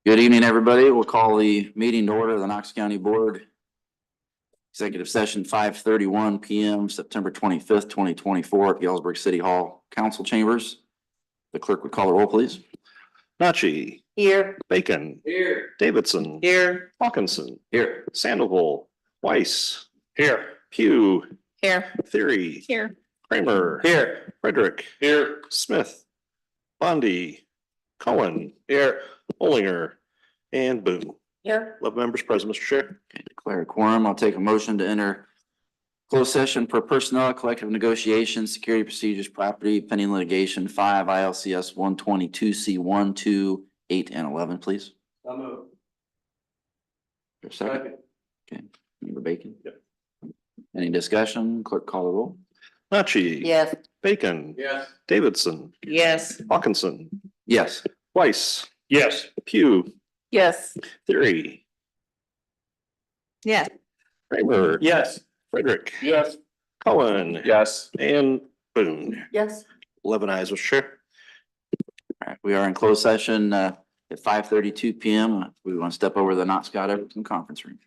Good evening, everybody. We'll call the meeting to order of the Knox County Board. Executive session 5:31 PM, September 25th, 2024 at Galesburg City Hall Council Chambers. The clerk would call the roll, please. Knox. Here. Bacon. Here. Davidson. Here. Hawkinson. Here. Sandoval. Weiss. Here. Pugh. Here. Theory. Here. Kramer. Here. Frederick. Here. Smith. Bondi. Cohen. Here. Olinger. And Boone. Here. 11 members present, Mr. Chair. Declare a quorum. I'll take a motion to enter closed session for personnel, collective negotiations, security procedures, property, pending litigation, 5 ILCS 122C1, 2, 8, and 11, please. I'll move. For a second. Okay. Member Bacon? Yep. Any discussion? Clerk call the roll. Knox. Yes. Bacon. Yes. Davidson. Yes. Hawkinson. Yes. Weiss. Yes. Pugh. Yes. Theory. Yes. Kramer. Yes. Frederick. Yes. Cohen. Yes. And Boone. Yes. 11 ayes, Mr. Chair. All right, we are in closed session at 5:32 PM. We want to step over to the Knox Scott Everton conference room.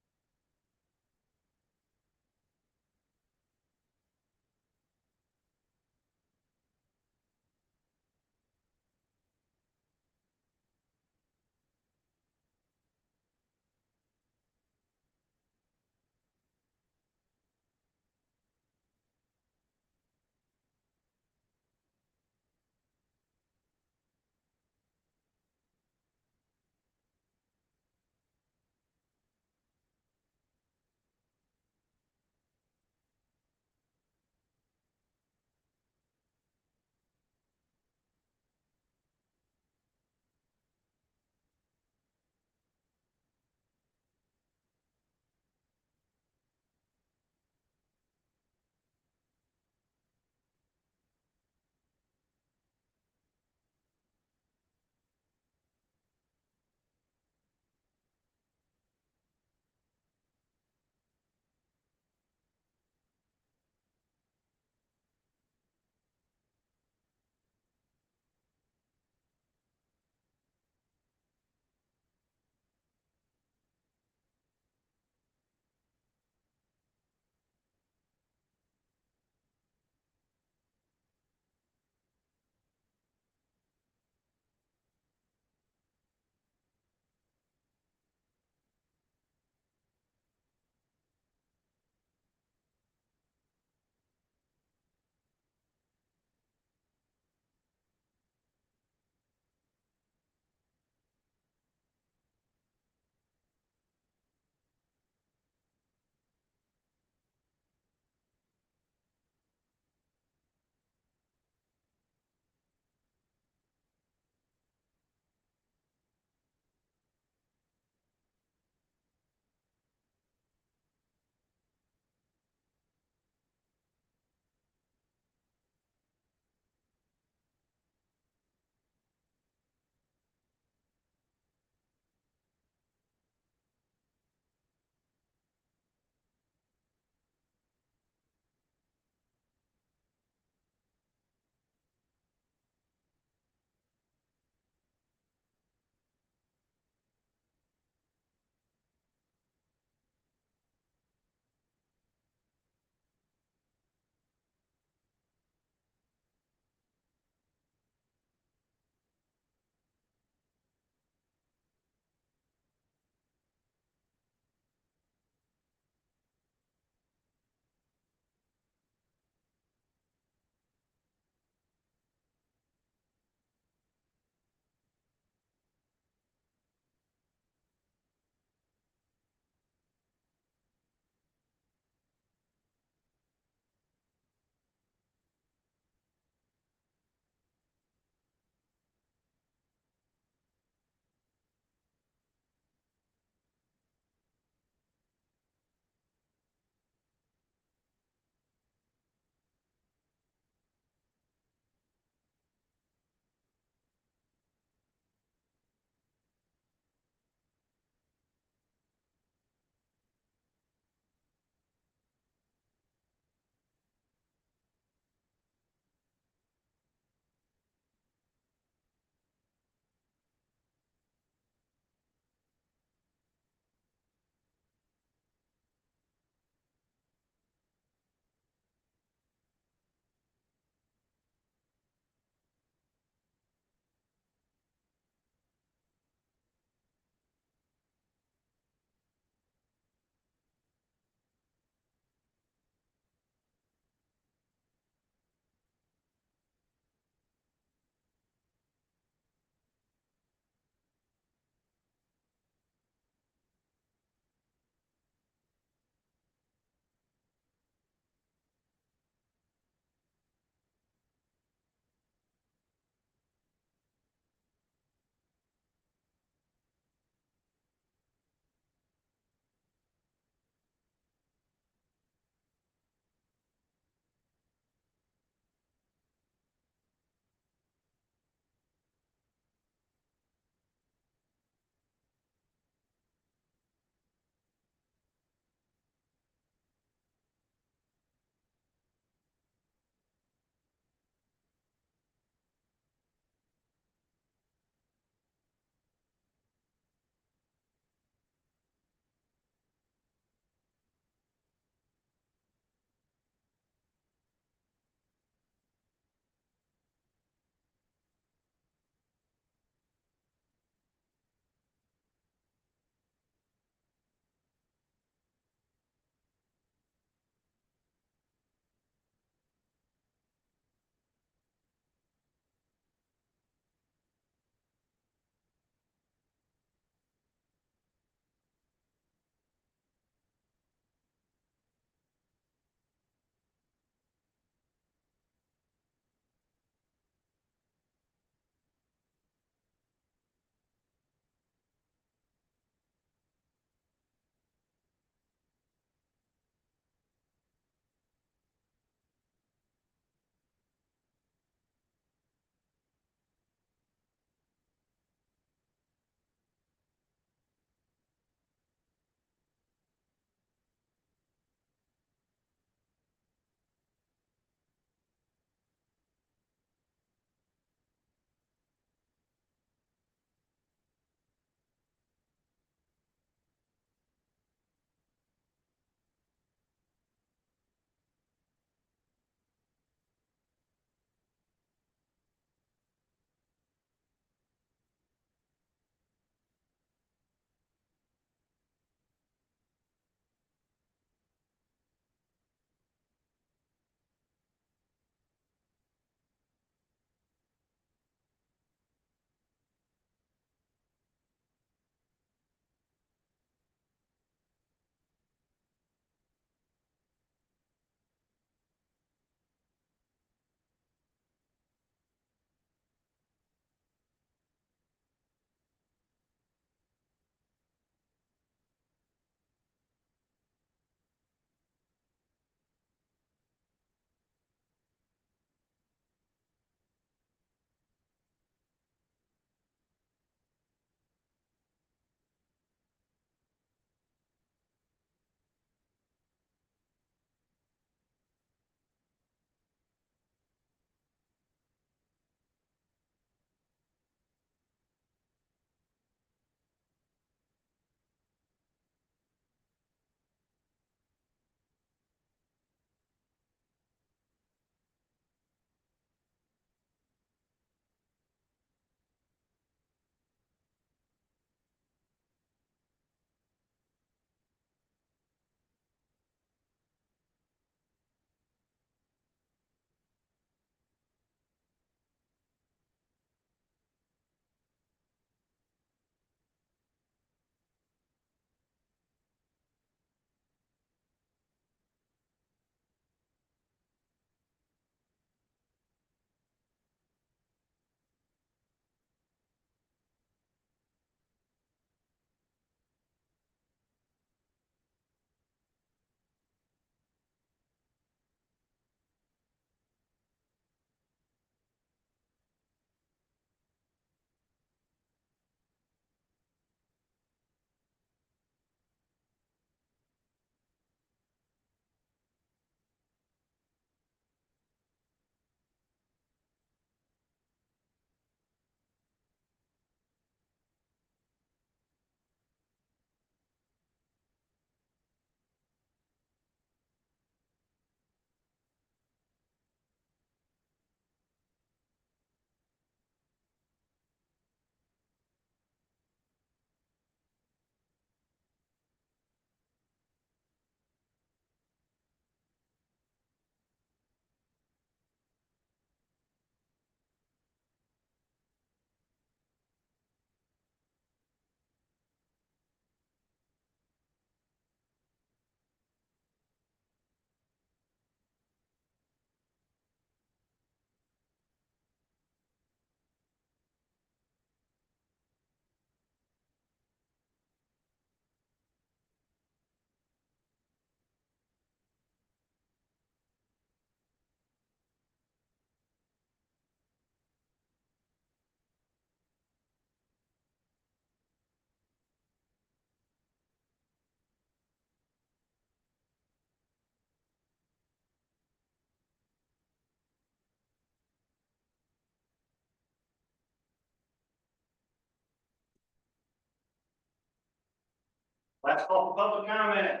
Last call for public comment.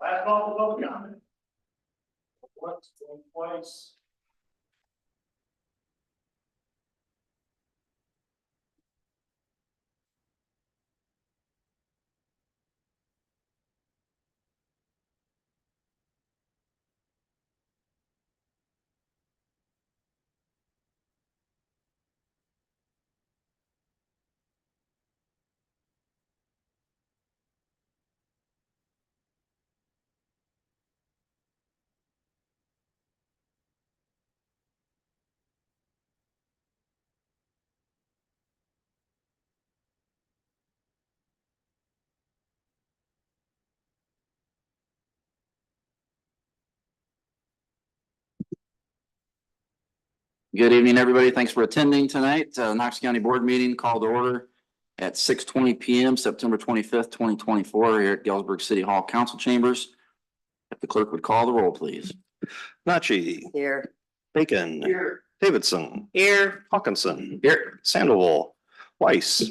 Last call for public comment. What's going twice? Good evening, everybody. Thanks for attending tonight. Knox County Board meeting called to order at 6:20 PM, September 25th, 2024, here at Galesburg City Hall Council Chambers. If the clerk would call the roll, please. Nachi, Here. Bacon, Here. Davidson, Here. Hawkinson, Here. Sandoval, Weiss,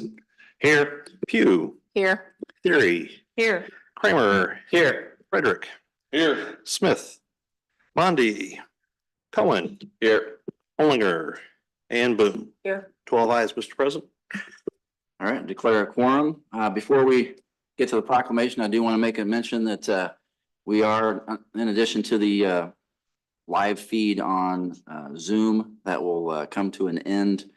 here, Pugh, Here. Theory, Here. Kramer, here, Frederick, Here. Smith, Bondi, Cohen, Here. Olinger, and Boone. Here. 12 ayes, Mr. President. All right, declare a quorum. Before we get to the proclamation, I do want to make a mention that we are, in addition to the live feed on Zoom, that will come to an end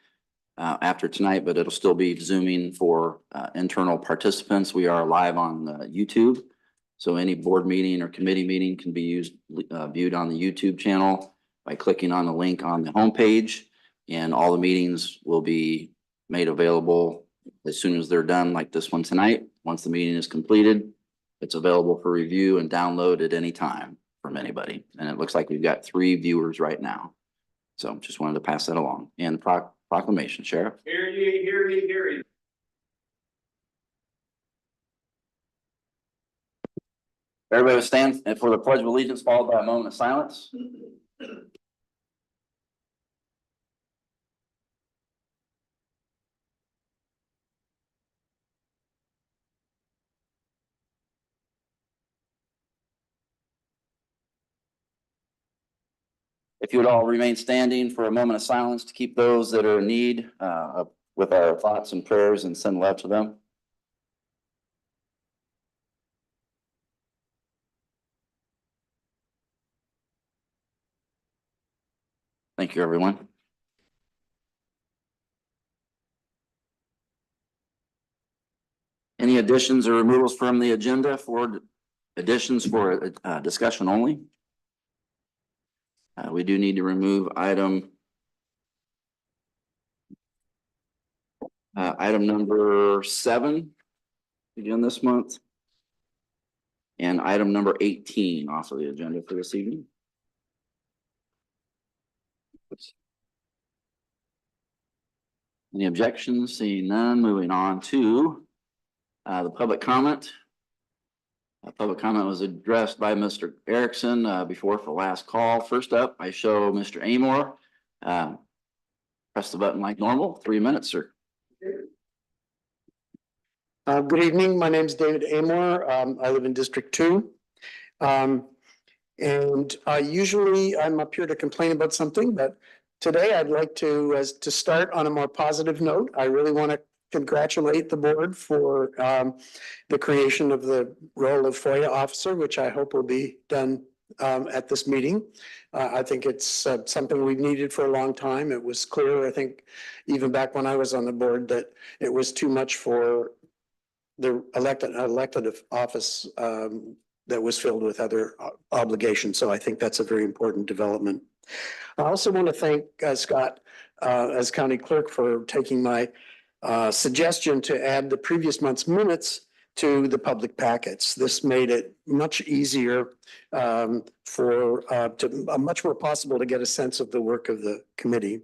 after tonight, but it'll still be Zooming for internal participants. We are live on YouTube. So any board meeting or committee meeting can be viewed on the YouTube channel by clicking on the link on the homepage, and all the meetings will be made available as soon as they're done, like this one tonight. Once the meeting is completed, it's available for review and download at any time from anybody. And it looks like we've got 3 viewers right now. So just wanted to pass that along. And proclamation, Sheriff. Hear ye, hear ye, hear ye. Everybody will stand for the Pledge of Allegiance, followed by a moment of silence. If you would all remain standing for a moment of silence to keep those that are in need with our thoughts and prayers and send love to them. Thank you, everyone. Any additions or removals from the agenda for additions for discussion only? We do need to remove item number 7 again this month, and item number 18 off of the agenda for this evening. Any objections? Seeing none, moving on to the public comment. Public comment was addressed by Mr. Erickson before for last call. First up, I show Mr. Amor. Press the button like normal. 3 minutes, sir. Good evening. My name is David Amor. I live in District 2. Usually I'm up here to complain about something, but today I'd like to start on a more positive note. I really want to congratulate the board for the creation of the role of FOIA officer, which I hope will be done at this meeting. I think it's something we've needed for a long time. It was clear, I think, even back when I was on the board, that it was too much for the elected office that was filled with other obligations. So I think that's a very important development. I also want to thank Scott as county clerk for taking my suggestion to add the previous month's minutes to the public packets. This made it much easier much more possible to get a sense of the work of the committee.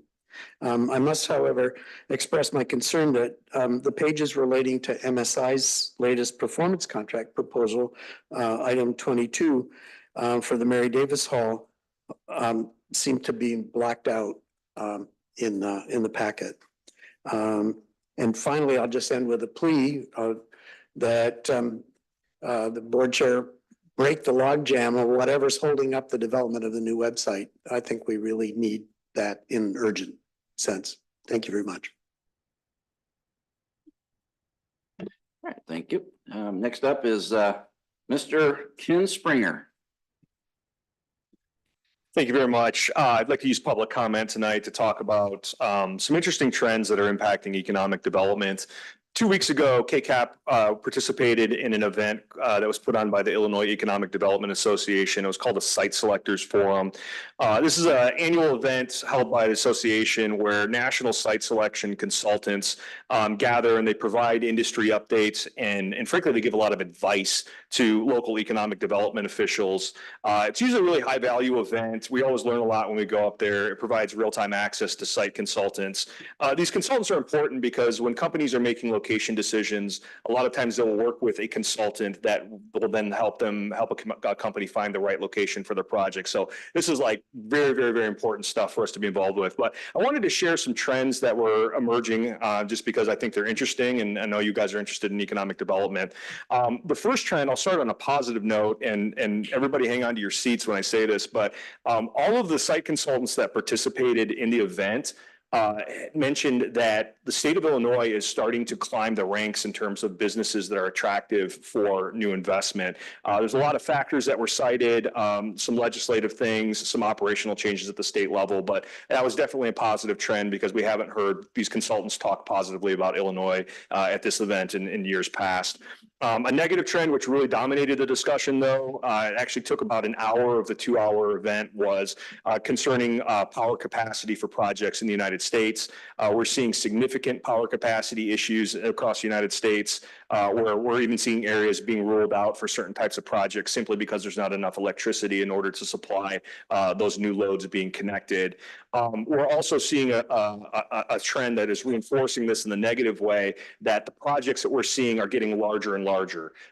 I must, however, express my concern that the pages relating to MSI's latest performance contract proposal, item 22, for the Mary Davis Hall, seem to be blacked out in the packet. And finally, I'll just end with a plea that the board chair break the logjam or whatever's holding up the development of the new website. I think we really need that in urgent sense. Thank you very much. All right, thank you. Next up is Mr. Ken Springer. Thank you very much. I'd like to use public comment tonight to talk about some interesting trends that are impacting economic development. 2 weeks ago, KCAP participated in an event that was put on by the Illinois Economic Development Association. It was called the Site Selectors Forum. This is an annual event held by the association where national site selection consultants gather and they provide industry updates and frankly, they give a lot of advice to local economic development officials. It's usually a really high value event. We always learn a lot when we go up there. It provides real-time access to site consultants. These consultants are important because when companies are making location decisions, a lot of times they'll work with a consultant that will then help a company find the right location for their project. So this is like very, very, very important stuff for us to be involved with. But I wanted to share some trends that were emerging just because I think they're interesting, and I know you guys are interested in economic development. The first trend, I'll start on a positive note, and everybody hang on to your seats when I say this, but all of the site consultants that participated in the event mentioned that the state of Illinois is starting to climb the ranks in terms of businesses that are attractive for new investment. There's a lot of factors that were cited, some legislative things, some operational changes at the state level, but that was definitely a positive trend because we haven't heard these consultants talk positively about Illinois at this event in years past. A negative trend, which really dominated the discussion, though, it actually took about an hour of the 2-hour event, was concerning power capacity for projects in the United States. We're seeing significant power capacity issues across the United States, where we're even seeing areas being ruled out for certain types of projects simply because there's not enough electricity in order to supply those new loads being connected. We're also seeing a trend that is reinforcing this in the negative way, that the projects that we're seeing are getting larger and larger.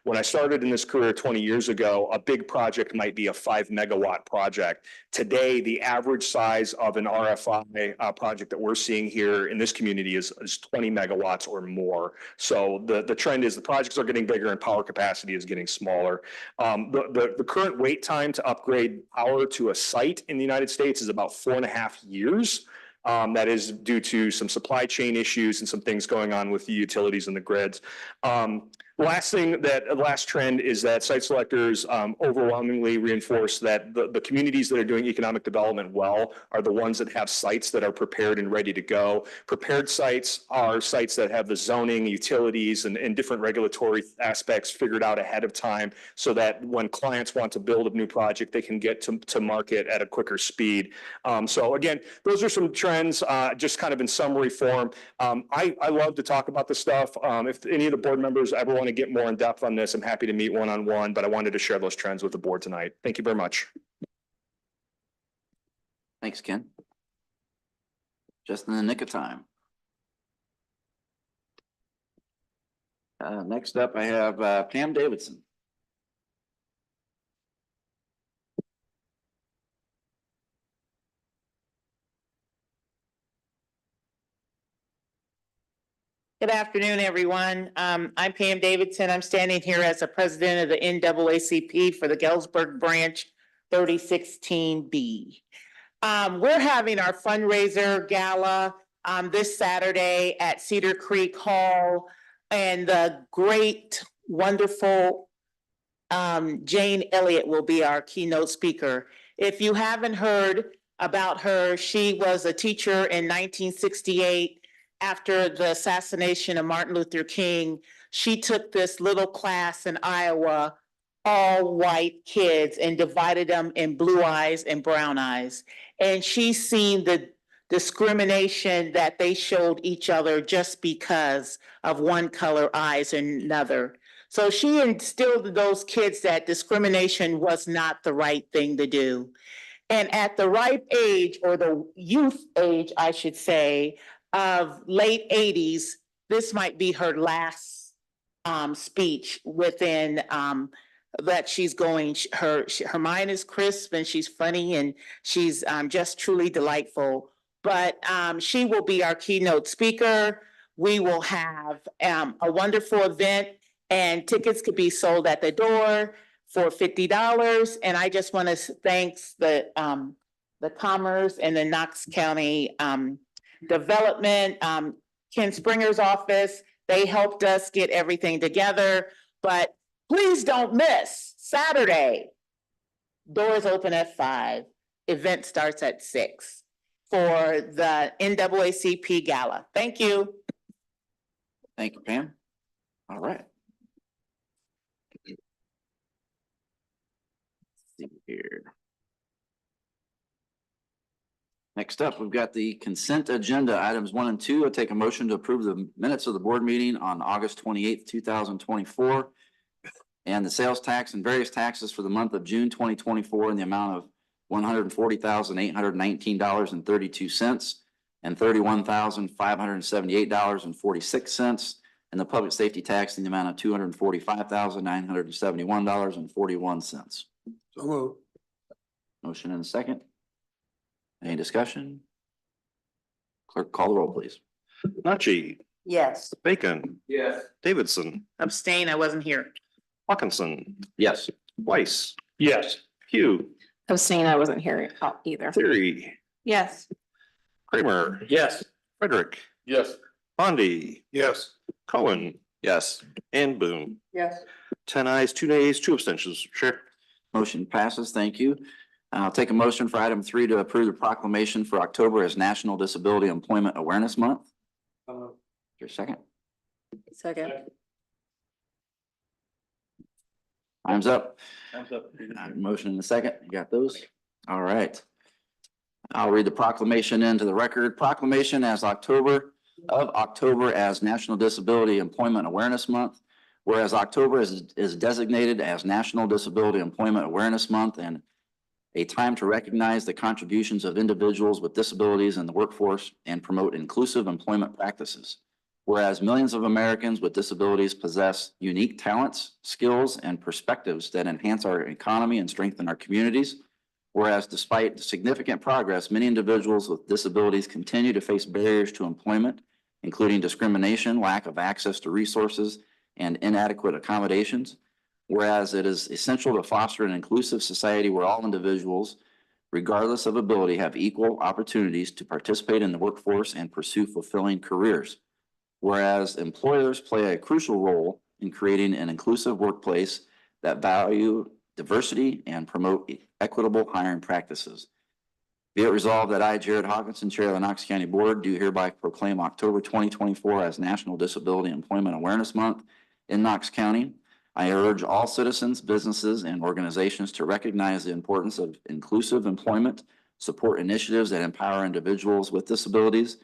When I started in this career 20 years ago, a big project might be a 5-megawatt project. Today, the average size of an RFI project that we're seeing here in this community is 20 megawatts or more. So the trend is the projects are getting bigger and power capacity is getting smaller. The current wait time to upgrade power to a site in the United States is about 4.5 years. That is due to some supply chain issues and some things going on with the utilities and the grids. Last trend is that site selectors overwhelmingly reinforce that the communities that are doing economic development well are the ones that have sites that are prepared and ready to go. Prepared sites are sites that have the zoning, utilities, and different regulatory aspects figured out ahead of time so that when clients want to build a new project, they can get to market at a quicker speed. So again, those are some trends just kind of in summary form. I love to talk about this stuff. If any of the board members ever want to get more in depth on this, I'm happy to meet one-on-one, but I wanted to share those trends with the board tonight. Thank you very much. Thanks, Ken. Just in the nick of time. Next up, I have Pam Davidson. Good afternoon, everyone. I'm Pam Davidson. I'm standing here as the president of the NAACP for the Galesburg branch 3016B. We're having our fundraiser gala this Saturday at Cedar Creek Hall, and the great, wonderful Jane Elliott will be our keynote speaker. If you haven't heard about her, she was a teacher in 1968. After the assassination of Martin Luther King, she took this little class in Iowa, all white kids, and divided them in blue eyes and brown eyes. And she's seen the discrimination that they showed each other just because of one color eyes and another. So she instilled in those kids that discrimination was not the right thing to do. And at the ripe age, or the youth age, I should say, of late 80s, this might be her last speech within that she's going. Her mind is crisp and she's funny and she's just truly delightful. But she will be our keynote speaker. We will have a wonderful event And tickets could be sold at the door for $50. And I just want to thank the Commerce and the Knox County Development, Ken Springer's office. They helped us get everything together, but please don't miss Saturday. Doors open at 5. Event starts at 6 for the NAACP Gala. Thank you. Thank you, Pam. All right. Let's see here. Next up, we've got the consent agenda, items 1 and 2. I take a motion to approve the minutes of the board meeting on August 28th, 2024. And the sales tax and various taxes for the month of June 2024 in the amount of $140,819.32 and $31,578.46. And the public safety tax in the amount of $245,971.41. So moved. Motion and a second. Any discussion? Clerk, call the roll, please. Nachi, Yes. Bacon, Yes. Davidson, Abstain, I wasn't here. Hawkinson, Yes. Weiss, Yes. Pugh, Abstain, I wasn't here either. Theory, Yes. Kramer, Yes. Frederick, Yes. Bondi, Yes. Cohen, Yes. and Boone. Yes. 10 ayes, 2 nays, 2 abstentions. Chair. Motion passes. Thank you. I'll take a motion for item 3 to approve the proclamation for October as National Disability Employment Awareness Month. Your second. Second. Time's up. Thumbs up. Motion in a second. You got those? All right. I'll read the proclamation into the record. Proclamation of October as National Disability Employment Awareness Month. Whereas October is designated as National Disability Employment Awareness Month and a time to recognize the contributions of individuals with disabilities in the workforce and promote inclusive employment practices. Whereas millions of Americans with disabilities possess unique talents, skills, and perspectives that enhance our economy and strengthen our communities. Whereas despite significant progress, many individuals with disabilities continue to face barriers to employment, including discrimination, lack of access to resources, and inadequate accommodations. Whereas it is essential to foster an inclusive society where all individuals, regardless of ability, have equal opportunities to participate in the workforce and pursue fulfilling careers. Whereas employers play a crucial role in creating an inclusive workplace that value diversity and promote equitable hiring practices. Be it resolved that I, Jared Hawkinson, Chair of the Knox County Board, do hereby proclaim October 2024 as National Disability Employment Awareness Month in Knox County. I urge all citizens, businesses, and organizations to recognize the importance of inclusive employment, support initiatives that empower individuals with disabilities,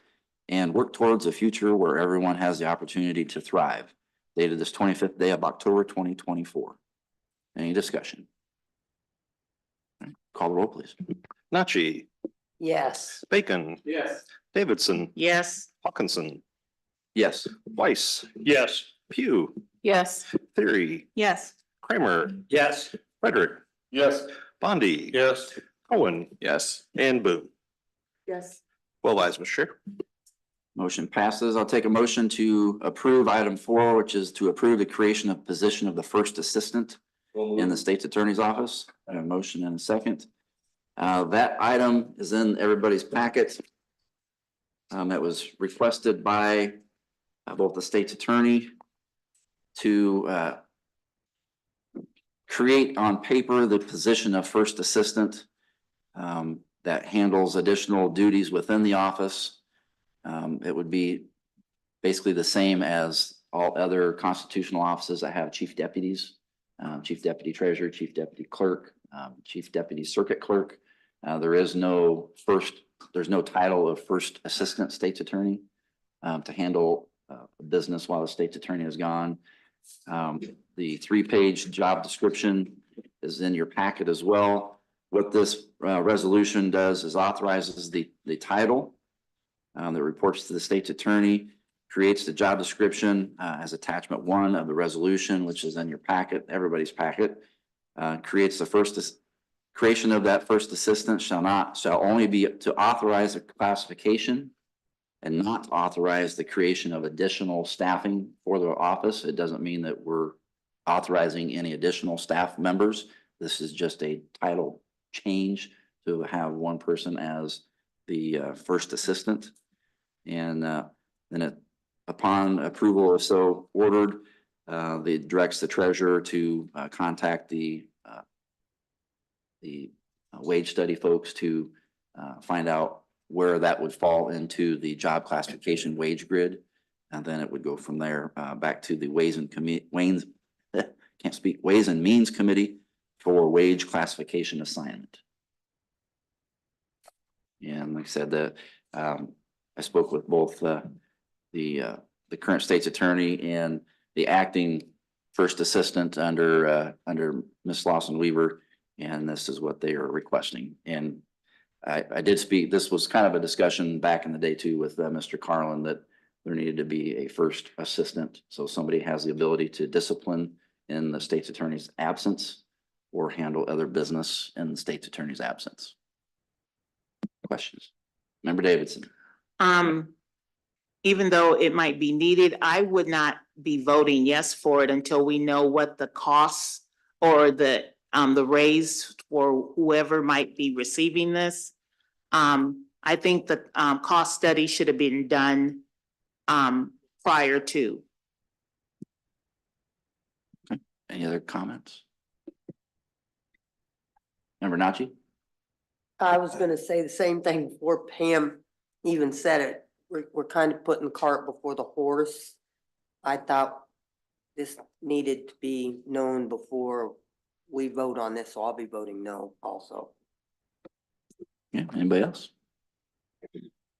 and work towards a future where everyone has the opportunity to thrive. Dated this 25th day of October 2024. Any discussion? Call the roll, please. Nachi, Yes. Bacon, Yes. Davidson, Yes. Hawkinson, Yes. Weiss, Yes. Pugh, Yes. Theory, Yes. Kramer, Yes. Frederick, Yes. Bondi, Yes. Cohen, Yes. and Boone. Yes. 12 ayes, Mr. Chair. Motion passes. I'll take a motion to approve item 4, which is to approve the creation of position of the first assistant in the state's attorney's office. I have a motion and a second. That item is in everybody's packet. It was requested by both the state's attorney to create on paper the position of first assistant that handles additional duties within the office. It would be basically the same as all other constitutional offices that have chief deputies, chief deputy treasurer, chief deputy clerk, chief deputy circuit clerk. There's no title of first assistant state's attorney to handle business while the state's attorney is gone. The 3-page job description is in your packet as well. What this resolution does is authorizes the title that reports to the state's attorney, creates the job description as attachment 1 of the resolution, which is in your packet, everybody's packet. Creates the creation of that first assistant shall only be to authorize a classification and not authorize the creation of additional staffing for the office. It doesn't mean that we're authorizing any additional staff members. This is just a title change to have one person as the first assistant. And then upon approval or so ordered, it directs the treasurer to contact the wage study folks to find out where that would fall into the job classification wage grid. And then it would go from there back to the Ways and Means Committee for wage classification assignment. And like I said, I spoke with both the current state's attorney and the acting first assistant under Ms. Lawson Weaver, and this is what they are requesting. And I did speak, this was kind of a discussion back in the day too with Mr. Carlin, that there needed to be a first assistant. So somebody has the ability to discipline in the state's attorney's absence or handle other business in the state's attorney's absence. Questions? Member Davidson. Even though it might be needed, I would not be voting yes for it until we know what the costs or the raise for whoever might be receiving this. I think the cost study should have been done prior to. Okay. Any other comments? Member Nachi? I was gonna say the same thing before Pam even said it. We're kind of putting the cart before the horse. I thought this needed to be known before we vote on this, so I'll be voting no also. Yeah, anybody else?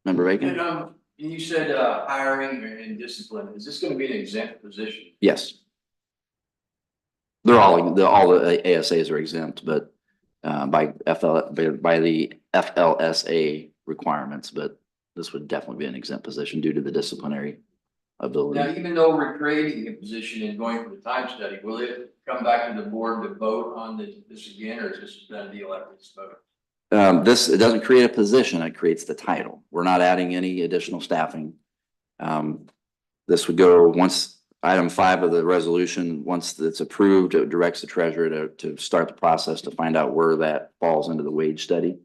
Member Bacon? And you said hiring and discipline, is this gonna be an exempt position? Yes. They're all the ASAs are exempt, but by the FLSA requirements, but this would definitely be an exempt position due to the disciplinary Now, ability. even though we're creating a position and going for the time study, will it come back to the board to vote on this again, or is this done deal after this vote? It doesn't create a position, it creates the title. We're not adding any additional staffing. This would go once item 5 of the resolution, once it's approved, it directs the treasurer to start the process to find out where that falls into the wage study.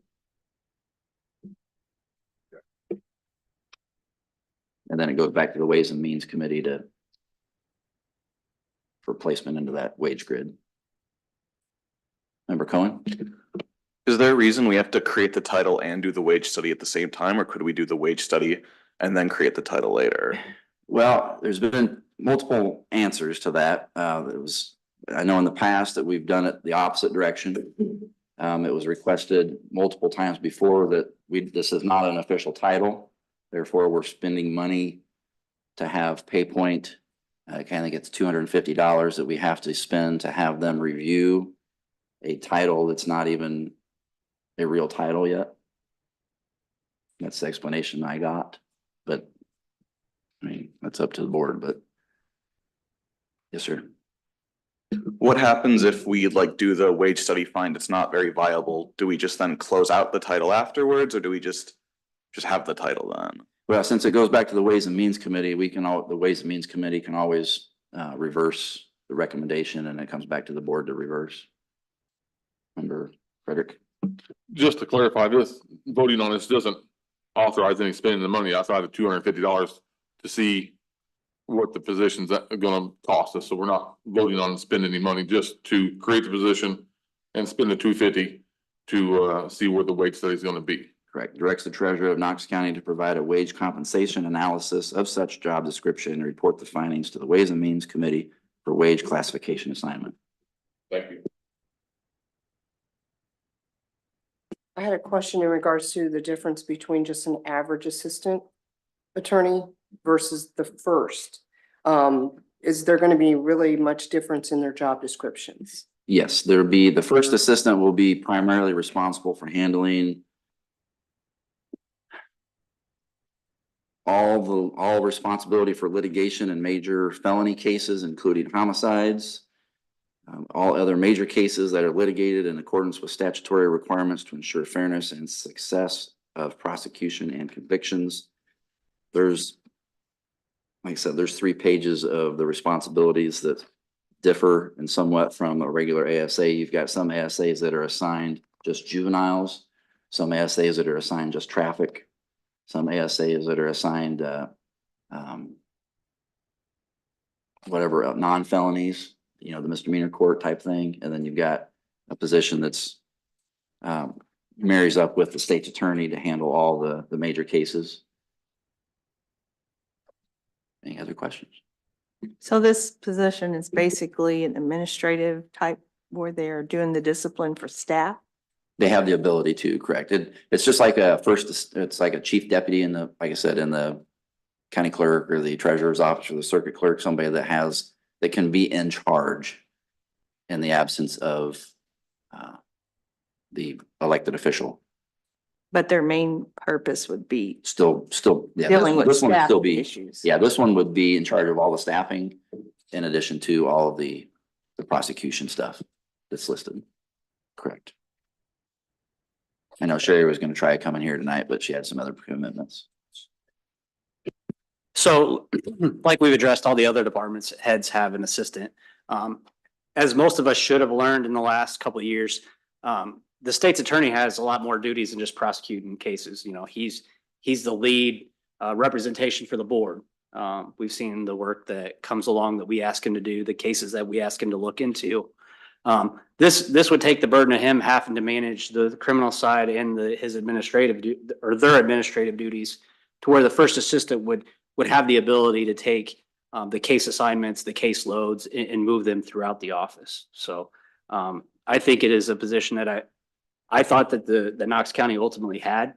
And then it goes back to the Ways and Means Committee for placement into that wage grid. Member Cohen? Is there a reason we have to create the title and do the wage study at the same time, or could we do the wage study and then create the title later? Well, there's been multiple answers to that. I know in the past that we've done it the opposite direction. It was requested multiple times before that this is not an official title. Therefore, we're spending money to have PayPoint. I think it's $250 that we have to spend to have them review a title that's not even a real title yet. That's the explanation I got, but I mean, that's up to the board, but yes, sir. What happens if we do the wage study, find it's not very viable? Do we just then close out the title afterwards, or do we just have the title then? Well, since it goes back to the Ways and Means Committee, the Ways and Means Committee can always reverse the recommendation, and it comes back to the board to reverse. Member Frederick? Just to clarify, this voting on this doesn't authorize any spending the money outside of $250 to see what the position's gonna cost us. So we're not voting on spending any money, just to create the position and spend the $250 to see where the wage study is gonna be. Correct. Directs the treasurer of Knox County to provide a wage compensation analysis of such job description and report the findings to the Ways and Means Committee for wage classification assignment. Thank you. I had a question in regards to the difference between just an average assistant attorney versus the first. Is there gonna be really much difference in their job descriptions? Yes, the first assistant will be primarily responsible for handling all responsibility for litigation and major felony cases, including homicides. All other major cases that are litigated in accordance with statutory requirements to ensure fairness and success of prosecution and convictions. there's, like I said, there's 3 pages of the responsibilities that differ and somewhat from a regular ASA. You've got some ASAs that are assigned just juveniles, some ASAs that are assigned just traffic, some ASAs that are assigned, whatever, non-felonies, you know, the misdemeanor court type thing. And then you've got a position that's, marries up with the state's attorney to handle all the major cases. Any other questions? So this position is basically an administrative type where they're doing the discipline for staff? They have the ability to, correct. It's just like it's like a chief deputy in the, like I said, in the county clerk or the treasurer's office or the circuit clerk, somebody that can be in charge in the absence of the elected official. But their main purpose would be Still, yeah. dealing with This one would staff still be, issues. yeah, this one would be in charge of all the staffing in addition to all of the prosecution stuff that's listed. Correct. I know Sherry was gonna try coming here tonight, but she had some other commitments. So like we've addressed, all the other departments heads have an assistant. As most of us should have learned in the last couple of years, the state's attorney has a lot more duties than just prosecuting cases. You know, he's the lead representation for the board. We've seen the work that comes along that we ask him to do, the cases that we ask him to look into. This would take the burden of him having to manage the criminal side and his administrative or their administrative duties, to where the first assistant would have the ability to take the case assignments, the case loads, and move them throughout the office. So I think it is a position that I thought that the Knox County ultimately had.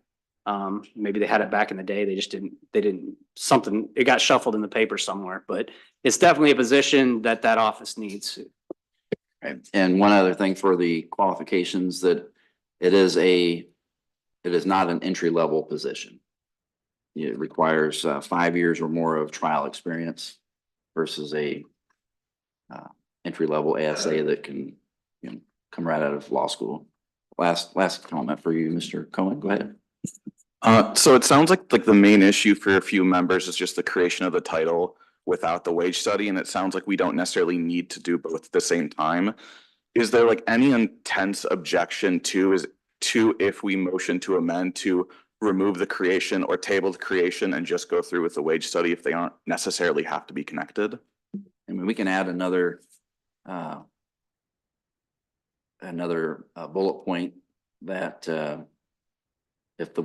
Maybe they had it back in the day. They just didn't, it got shuffled in the paper somewhere, but it's definitely a position that office needs. Right. And one other thing for the qualifications, that it is not an entry-level position. It requires 5 years or more of trial experience versus a entry-level ASA that can, you know, come right out of law school. Last comment for you, Mr. Cohen, go ahead. So it sounds like the main issue for a few members is just the creation of the title without the wage study, and it sounds like we don't necessarily need to do both at the same time. Is there like any intense objection to if we motion to amend to remove the creation or table the creation and just go through with the wage study if they aren't necessarily have to be connected? I mean, we can add another bullet point that if the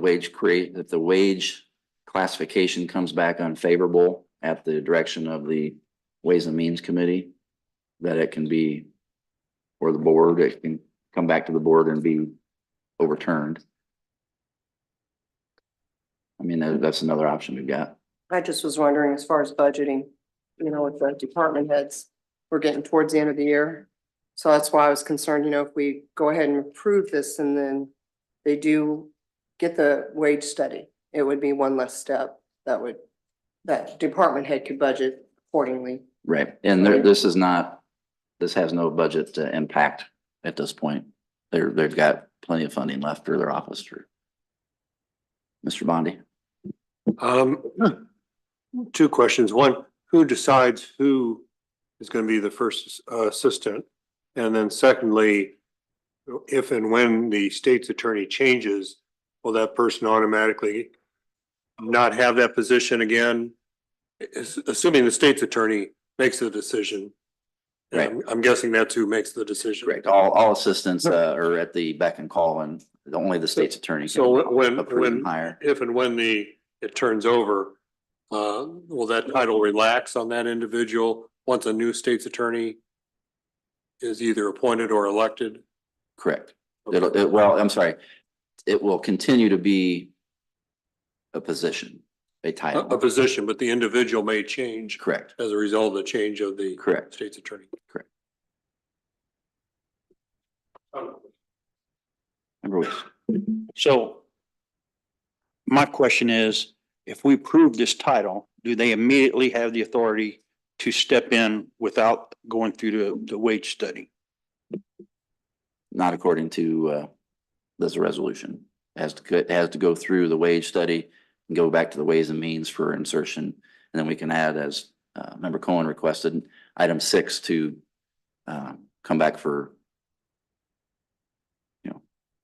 wage classification comes back unfavorable at the direction of the Ways and Means Committee, that it can be, or the board, it can come back to the board and be overturned. I mean, that's another option we've got. I just was wondering, as far as budgeting, you know, with the department heads, we're getting towards the end of the year. So that's why I was concerned, you know, if we go ahead and approve this and then they do get the wage study, it would be one less step that department head could budget accordingly. Right. And this has no budget impact at this point. They've got plenty of funding left for their office. Mr. Bondi. 2 questions. One, who decides who is going to be the first assistant? And then secondly, if and when the state's attorney changes, will that person automatically not have that position again? Assuming the state's attorney makes the decision. Right. I'm guessing that's who makes the decision. Correct. All assistants are at the beck and call, and only the state's attorney. So can approve and hire. if and when it turns over, will that title relax on that individual once a new state's attorney is either appointed or elected? Correct. Well, I'm sorry. It will continue to be a position, a title. A position, but the individual may change. Correct. As a result of the change of the Correct. state's attorney. Correct. Member Weiss. So my question is, if we approve this title, do they immediately have the authority to step in without going through the wage study? Not according to this resolution. It has to go through the wage study. go back to the Ways and Means for insertion. And then we can add, as Member Cohen requested, item 6 to come back for,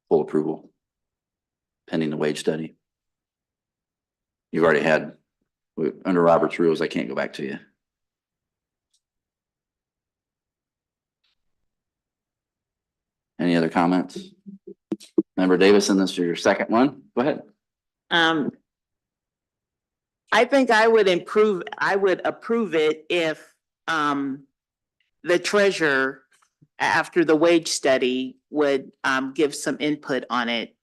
full approval pending the wage study. You've already had, under Robert's rules, I can't go back to you. Any other comments? Member Davison, this is your second one. Go ahead. I think I would approve it if, the treasurer, after the wage study, would, give some input on it.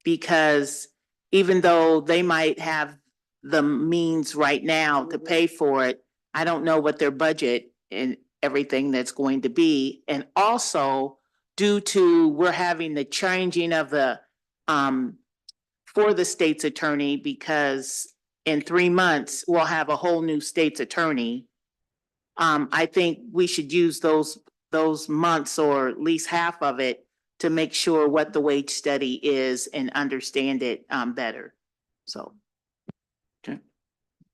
Because even though they might have the means right now to pay for it, I don't know what their budget and everything that's going to be. And also, due to we're having the changing of the, for the state's attorney, because in 3 months, we'll have a whole new state's attorney. I think we should use those months, or at least half of it, to make sure what the wage study is and understand it better. So. Okay.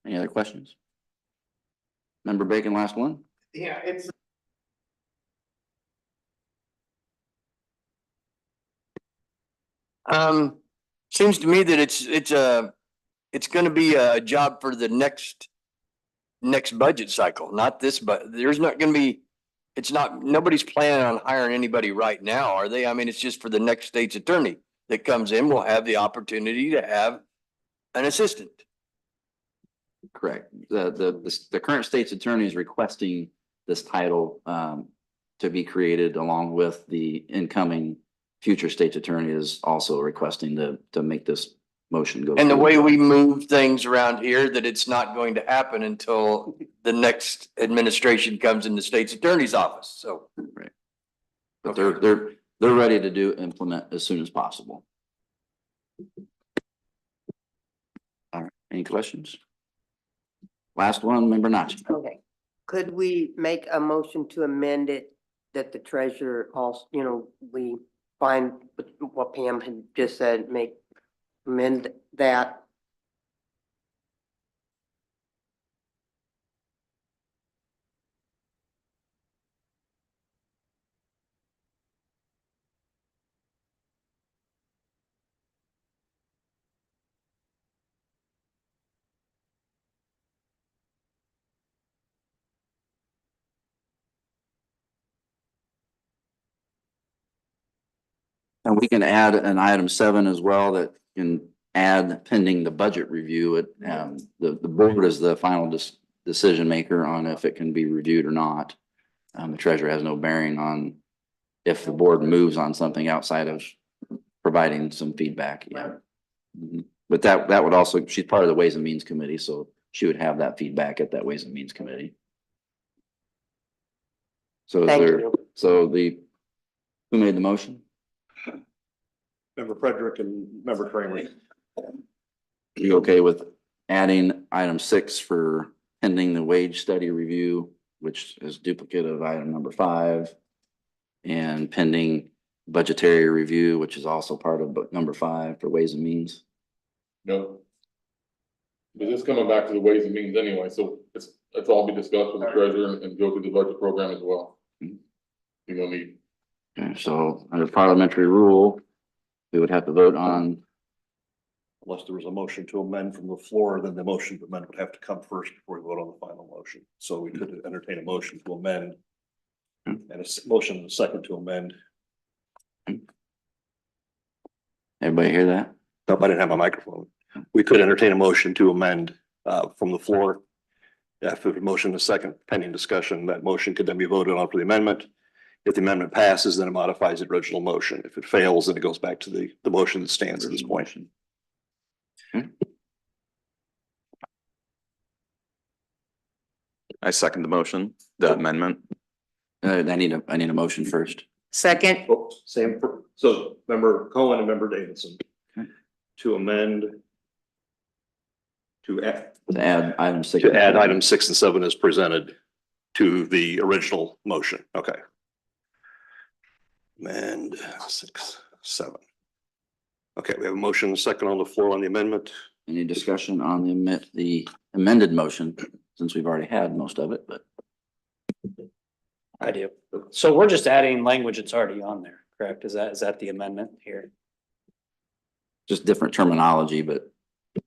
Any other questions? Member Bacon, last one? Yeah, it's. Seems to me that it's gonna be a job for the next budget cycle, not this, but there's not gonna be, it's not, nobody's planning on hiring anybody right now, are they? I mean, it's just for the next state's attorney that comes in, will have the opportunity to have an assistant. Correct. The current state's attorney is requesting this title to be created, along with the incoming future state's attorney is also requesting to make this motion go. And the through. way we move things around here, that it's not going to happen until the next administration comes in the state's attorney's office, so. Right. But they're ready to implement as soon as possible. All right, any questions? Last one, Member Knox. Okay, could we make a motion to amend it that the treasurer also, we find what Pam had just said, amend that? And we can add an item 7 as well that can add pending the budget review. The board is the final decision maker on if it can be reviewed or not. The treasurer has no bearing on if the board moves on something outside of providing some feedback. Yeah. Mhm. But that would also, she's part of the Ways and Means Committee, so she would have that feedback at that Ways and Means Committee. So Thank you. Who made the motion? Member Frederick and Member Kramer. You okay with adding item 6 for pending the wage study review, which is duplicate of item number 5, and pending budgetary review, which is also part of number 5 for Ways and Means? No. But this coming back to the Ways and Means anyway, so it's all be discussed with the treasurer and go through the budget program as well. You know me. Okay, so under parliamentary rule, we would have to vote on. Unless there was a motion to amend from the floor, then the motion to amend would have to come first before we vote on the final motion. So we could entertain a motion to amend. And a motion and a second to amend. Everybody hear that? Nope, I didn't have my microphone. We could entertain a motion to amend from the floor. If the motion is second pending discussion, that motion could then be voted on for the amendment. If the amendment passes, then it modifies the original motion. If it fails, then it goes back to the motion that stands at this point. I second the motion, the amendment. I need a motion first. Second. Oh, same, so member Cohen and member Davidson. Okay. To amend. To add item 6. To add item 6 and 7 as presented to the original motion. Okay. Amend 6, 7. Okay, we have a motion and a second on the floor on the amendment. Any discussion on the amended motion, since we've already had most of it, but I do. So we're just adding language that's already on there, correct? Is that the amendment here? just different terminology, but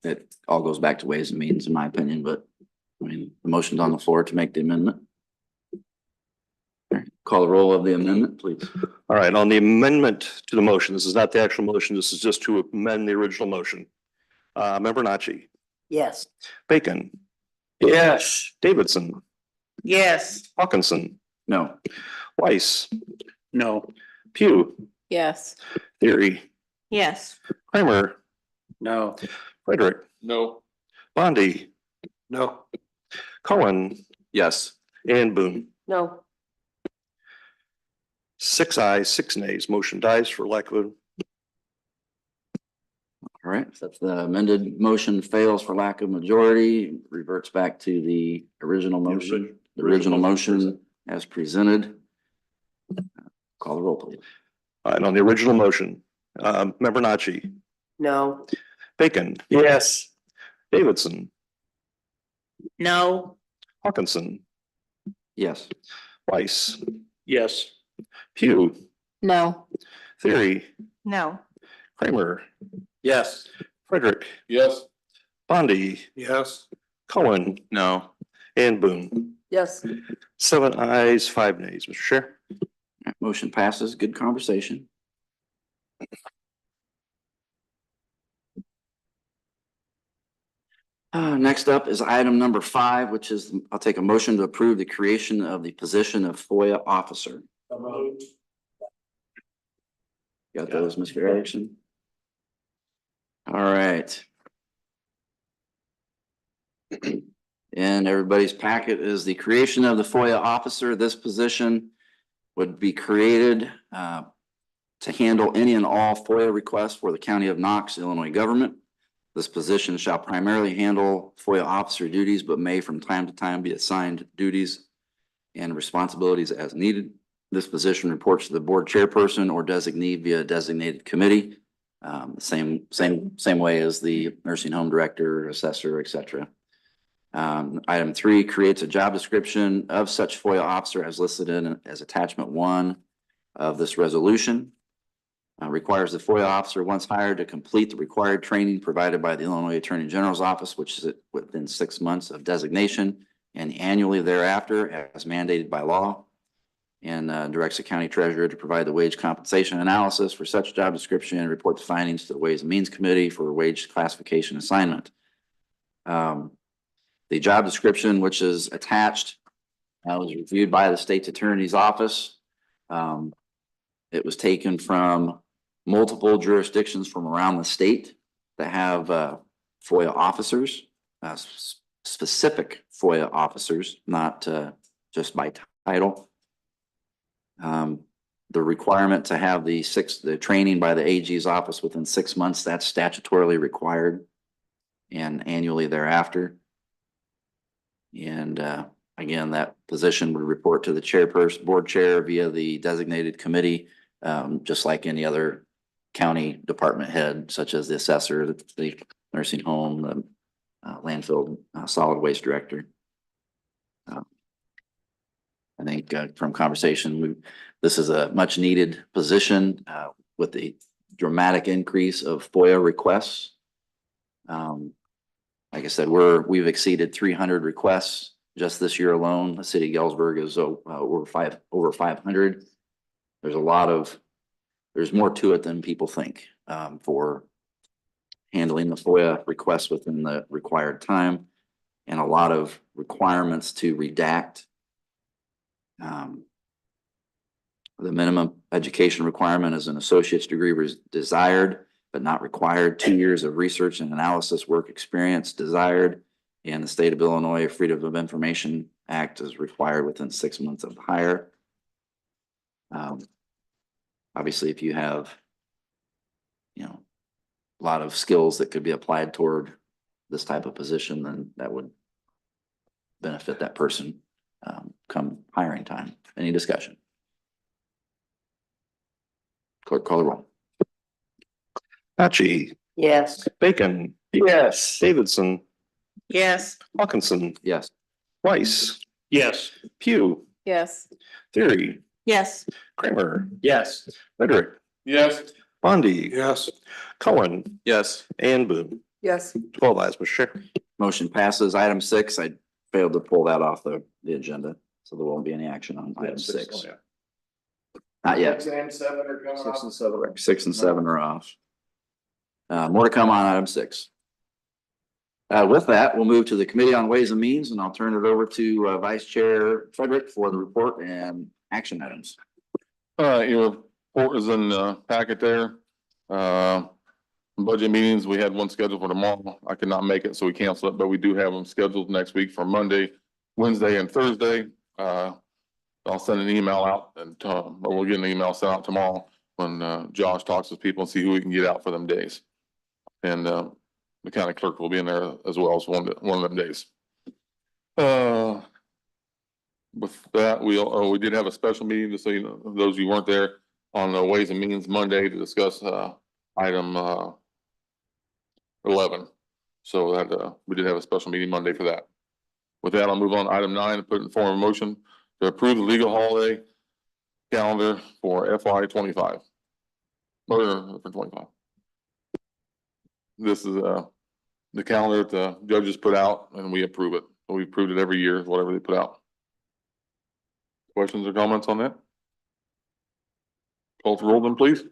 it all goes back to ways and means, in my opinion, but I mean, the motion's on the floor to make the amendment. Call the roll of the amendment, please. All right, on the amendment to the motion, this is not the actual motion, this is just to amend the original motion. Member Nachi, Yes. Bacon, Yes. Davidson, Yes. Hawkinson, No. Weiss, No. Pugh, Yes. Theory, Yes. Kramer, No. Frederick, No. Bondi, No. Cohen, Yes. and Boone. No. 6 ayes, 6 nays, motion dies for lack of All right, so if the amended motion fails for lack of majority, reverts back to the original motion, the original motion as presented. Call the roll, please. All right, on the original motion, Member Nachi, No. Bacon, Yes. Davidson, No. Hawkinson, Yes. Weiss, Yes. Pugh, No. Theory, No. Kramer, Yes. Frederick, Yes. Bondi, Yes. Cohen, No. and Boone. Yes. 7 ayes, 5 nays, Mr. Chair. All right, motion passes. Good conversation. Next up is item number 5, which is, I'll take a motion to approve the creation of the position of FOIA officer. Got those, Mr. Erickson? All right. In everybody's packet is the creation of the FOIA officer. This position would be created to handle any and all FOIA requests for the County of Knox, Illinois government. This position shall primarily handle FOIA officer duties, but may from time to time be assigned duties and responsibilities as needed. This position reports to the board chairperson or designee via a designated committee. Same way as the nursing home director, assessor, et cetera. Item 3 creates a job description of such FOIA officer as listed in as attachment 1 of this resolution. Requires the FOIA officer once hired to complete the required training provided by the Illinois Attorney General's office, which is within 6 months of designation and annually thereafter as mandated by law. And directs the county treasurer to provide the wage compensation analysis for such job description and report the findings to the Ways and Means Committee for wage classification assignment. The job description, which is attached, was reviewed by the state's attorney's office. It was taken from multiple jurisdictions from around the state that have FOIA officers, specific FOIA officers, not just by title. The requirement to have the training by the AG's office within 6 months, that's statutorily required, and annually thereafter. And again, that position would report to the chairperson, board chair via the designated committee, just like any other county department head, such as the assessor, the nursing home, the landfill, solid waste director. I think from conversation, this is a much needed position with the dramatic increase of FOIA requests. Like I said, we've exceeded 300 requests just this year alone. The city of Galesburg is over 500. There's more to it than people think for handling the FOIA requests within the required time, and a lot of requirements to redact. The minimum education requirement is an associate's degree desired, but not required. 2 years of research and analysis work experience desired. And the state of Illinois Freedom of Information Act is required within 6 months of hire. Obviously, if you have, a lot of skills that could be applied toward this type of position, then that would benefit that person come hiring time. Any discussion? Clerk, call the roll. Nachi, Yes. Bacon, Yes. Davidson, Yes. Hawkinson, Yes. Weiss, Yes. Pugh, Yes. Theory, Yes. Kramer, Yes. Frederick, Yes. Bondy, Yes. Cohen, Yes. and Boone. Yes. 12 ayes, Mr. Chair. Motion passes. Item 6, I failed to pull that off the agenda, so there won't be any action on item 6. Not yet. 6 and 7 are coming off. 6 and 7 are off. More to come on item 6. With that, we'll move to the Committee on Ways and Means, and I'll turn it over to Vice Chair Frederick for the report and action items. Your report is in the packet there. Budget meetings, we had one scheduled for tomorrow. I could not make it, so we canceled it, but we do have them scheduled next week for Monday, Wednesday, and Thursday. I'll send an email out and, or we'll get an email sent out tomorrow when, Josh talks with people and see who we can get out for them days. And, the county clerk will be in there as well as one of them days. With that, we did have a special meeting, just so you know, those of you weren't there, on the Ways and Means Monday to discuss, item, 11. So that, we did have a special meeting Monday for that. With that, I'll move on to item 9 and put in form of motion to approve the legal holiday calendar for FY 25. Or for 25. This is, the calendar that the judges put out and we approve it. We approved it every year, whatever they put out. Questions or comments on that? Call for roll then, please.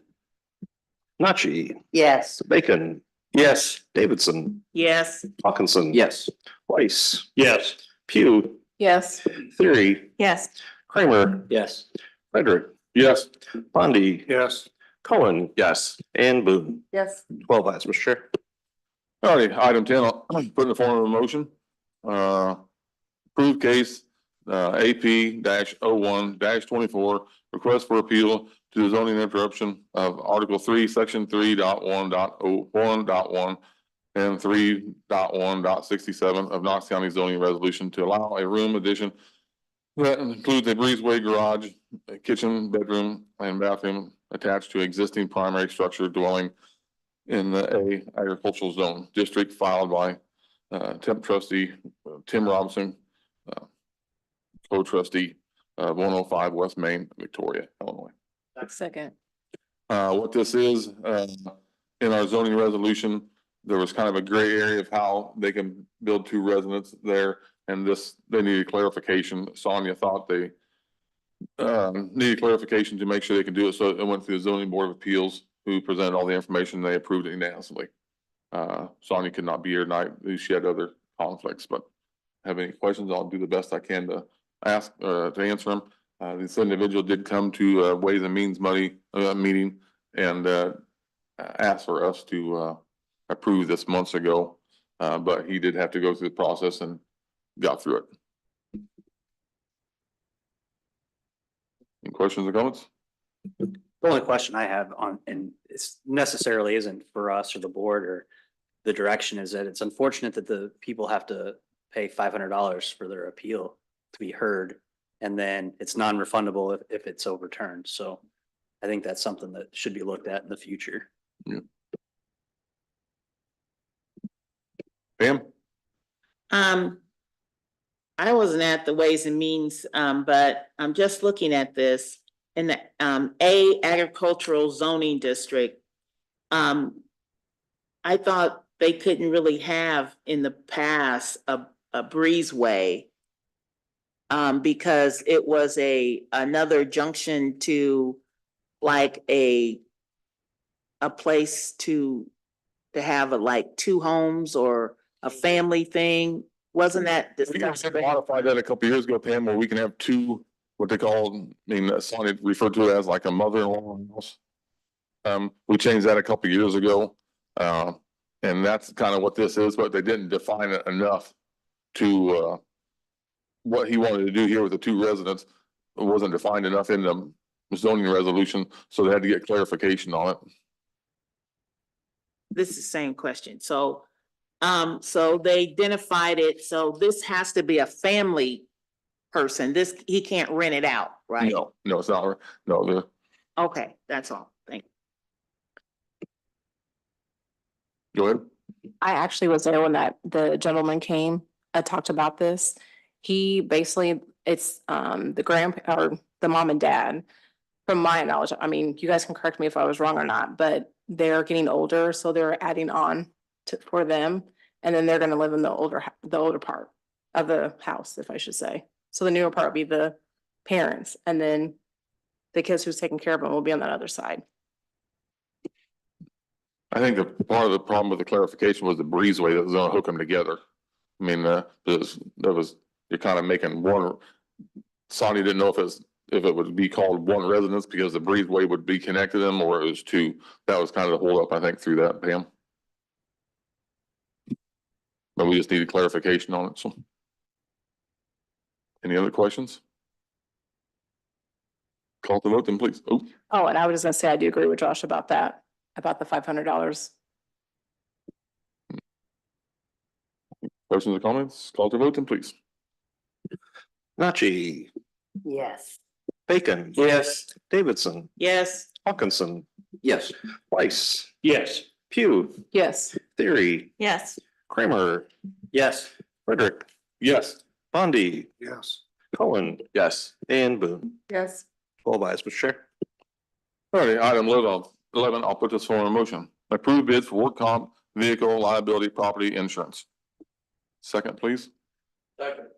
Nachi, Yes. Bacon. Yes. Davidson, Yes. Hawkinson. Yes. Weiss, Yes. Pugh, Yes. Theory, Yes. Kramer, Yes. Frederick, Yes. Bondy, Yes. Cohen, Yes. and Boone. Yes. 12 ayes, Mr. Chair. All right, item 10, I'll put in the form of a motion. Approved case, AP-01-24, request for appeal to the zoning interruption of Article 3, Section 3.1.01.1 and 3.1.67 of Knox County zoning resolution to allow a room addition that includes a breezeway garage, a kitchen, bedroom, and bathroom attached to existing primary structure dwelling in the A agricultural zone district, filed by temp trustee Tim Robinson, co-trustee 105 West Main, Victoria, Illinois. Second. What this is, in our zoning resolution, there was kind of a gray area of how they can build 2 residences there, and they needed clarification. Sonia thought they needed clarification to make sure they can do it, so it went through the zoning board of appeals, who presented all the information. They approved it unanimously. Sonia could not be here tonight. She had other conflicts, but have any questions, I'll do the best I can to ask, to answer them. This individual did come to Ways and Means meeting and asked for us to approve this months ago, but he did have to go through the process and got through it. Any questions or comments? The only question I have on, and it's necessarily isn't for us or the board or the direction, is that it's unfortunate that the people have to pay $500 for their appeal to be heard. And then it's non-refundable if it's overturned. So I think that's something that should be looked at in the future. Yeah. Pam? I wasn't at the Ways and Means, but I'm just looking at this in the A agricultural zoning district. I thought they couldn't really have in the past a breezeway because it was another junction to like a place to have like 2 homes or a family thing. Wasn't that We discussed? modified that a couple years ago, Pam, where we can have 2, what they call, Sonia referred to it as like a mother-in-law house. We changed that a couple years ago. And that's kind of what this is, but they didn't define it enough to, what he wanted to do here with the 2 residents. It wasn't defined enough in the zoning resolution, so they had to get clarification on it. This is the same question. So they identified it, so this has to be a family person. He can't rent it out, right? No, it's not, no, Okay, that's all. Thank you. go ahead. I actually was there when the gentleman came, talked about this. He basically, it's, the or the mom and dad. From my knowledge, I mean, you guys can correct me if I was wrong or not, but they're getting older, so they're adding on for them. And then they're gonna live in the older part of the house, if I should say. So the newer part would be the parents, and then the kids who's taking care of them will be on that other side. I think the part of the problem with the clarification was the breezeway that was gonna hook them together. I mean, you're kind of making one, Sonny didn't know if it would be called one residence because the breezeway would be connected to them, or it was two. That was kind of the holdup, I think, through that, Pam. But we just needed clarification on it, so. Any other questions? Call the vote then, please. Oh, and I was just gonna say, I do agree with Josh about that, about the $500. Questions or comments? Call to vote then, please. Nachi, Yes. Bacon. Yes. Davidson, Yes. Hawkinson, Yes. Weiss, Yes. Pugh, Yes. Theory, Yes. Kramer, Yes. Frederick, Yes. Bondi, Yes. Cohen, Yes. and Boone. Yes. All ayes, Mr. Chair. All right, item 11, I'll put this for a motion. Approve bids for work comp, vehicle liability, property insurance. Second, please. Second.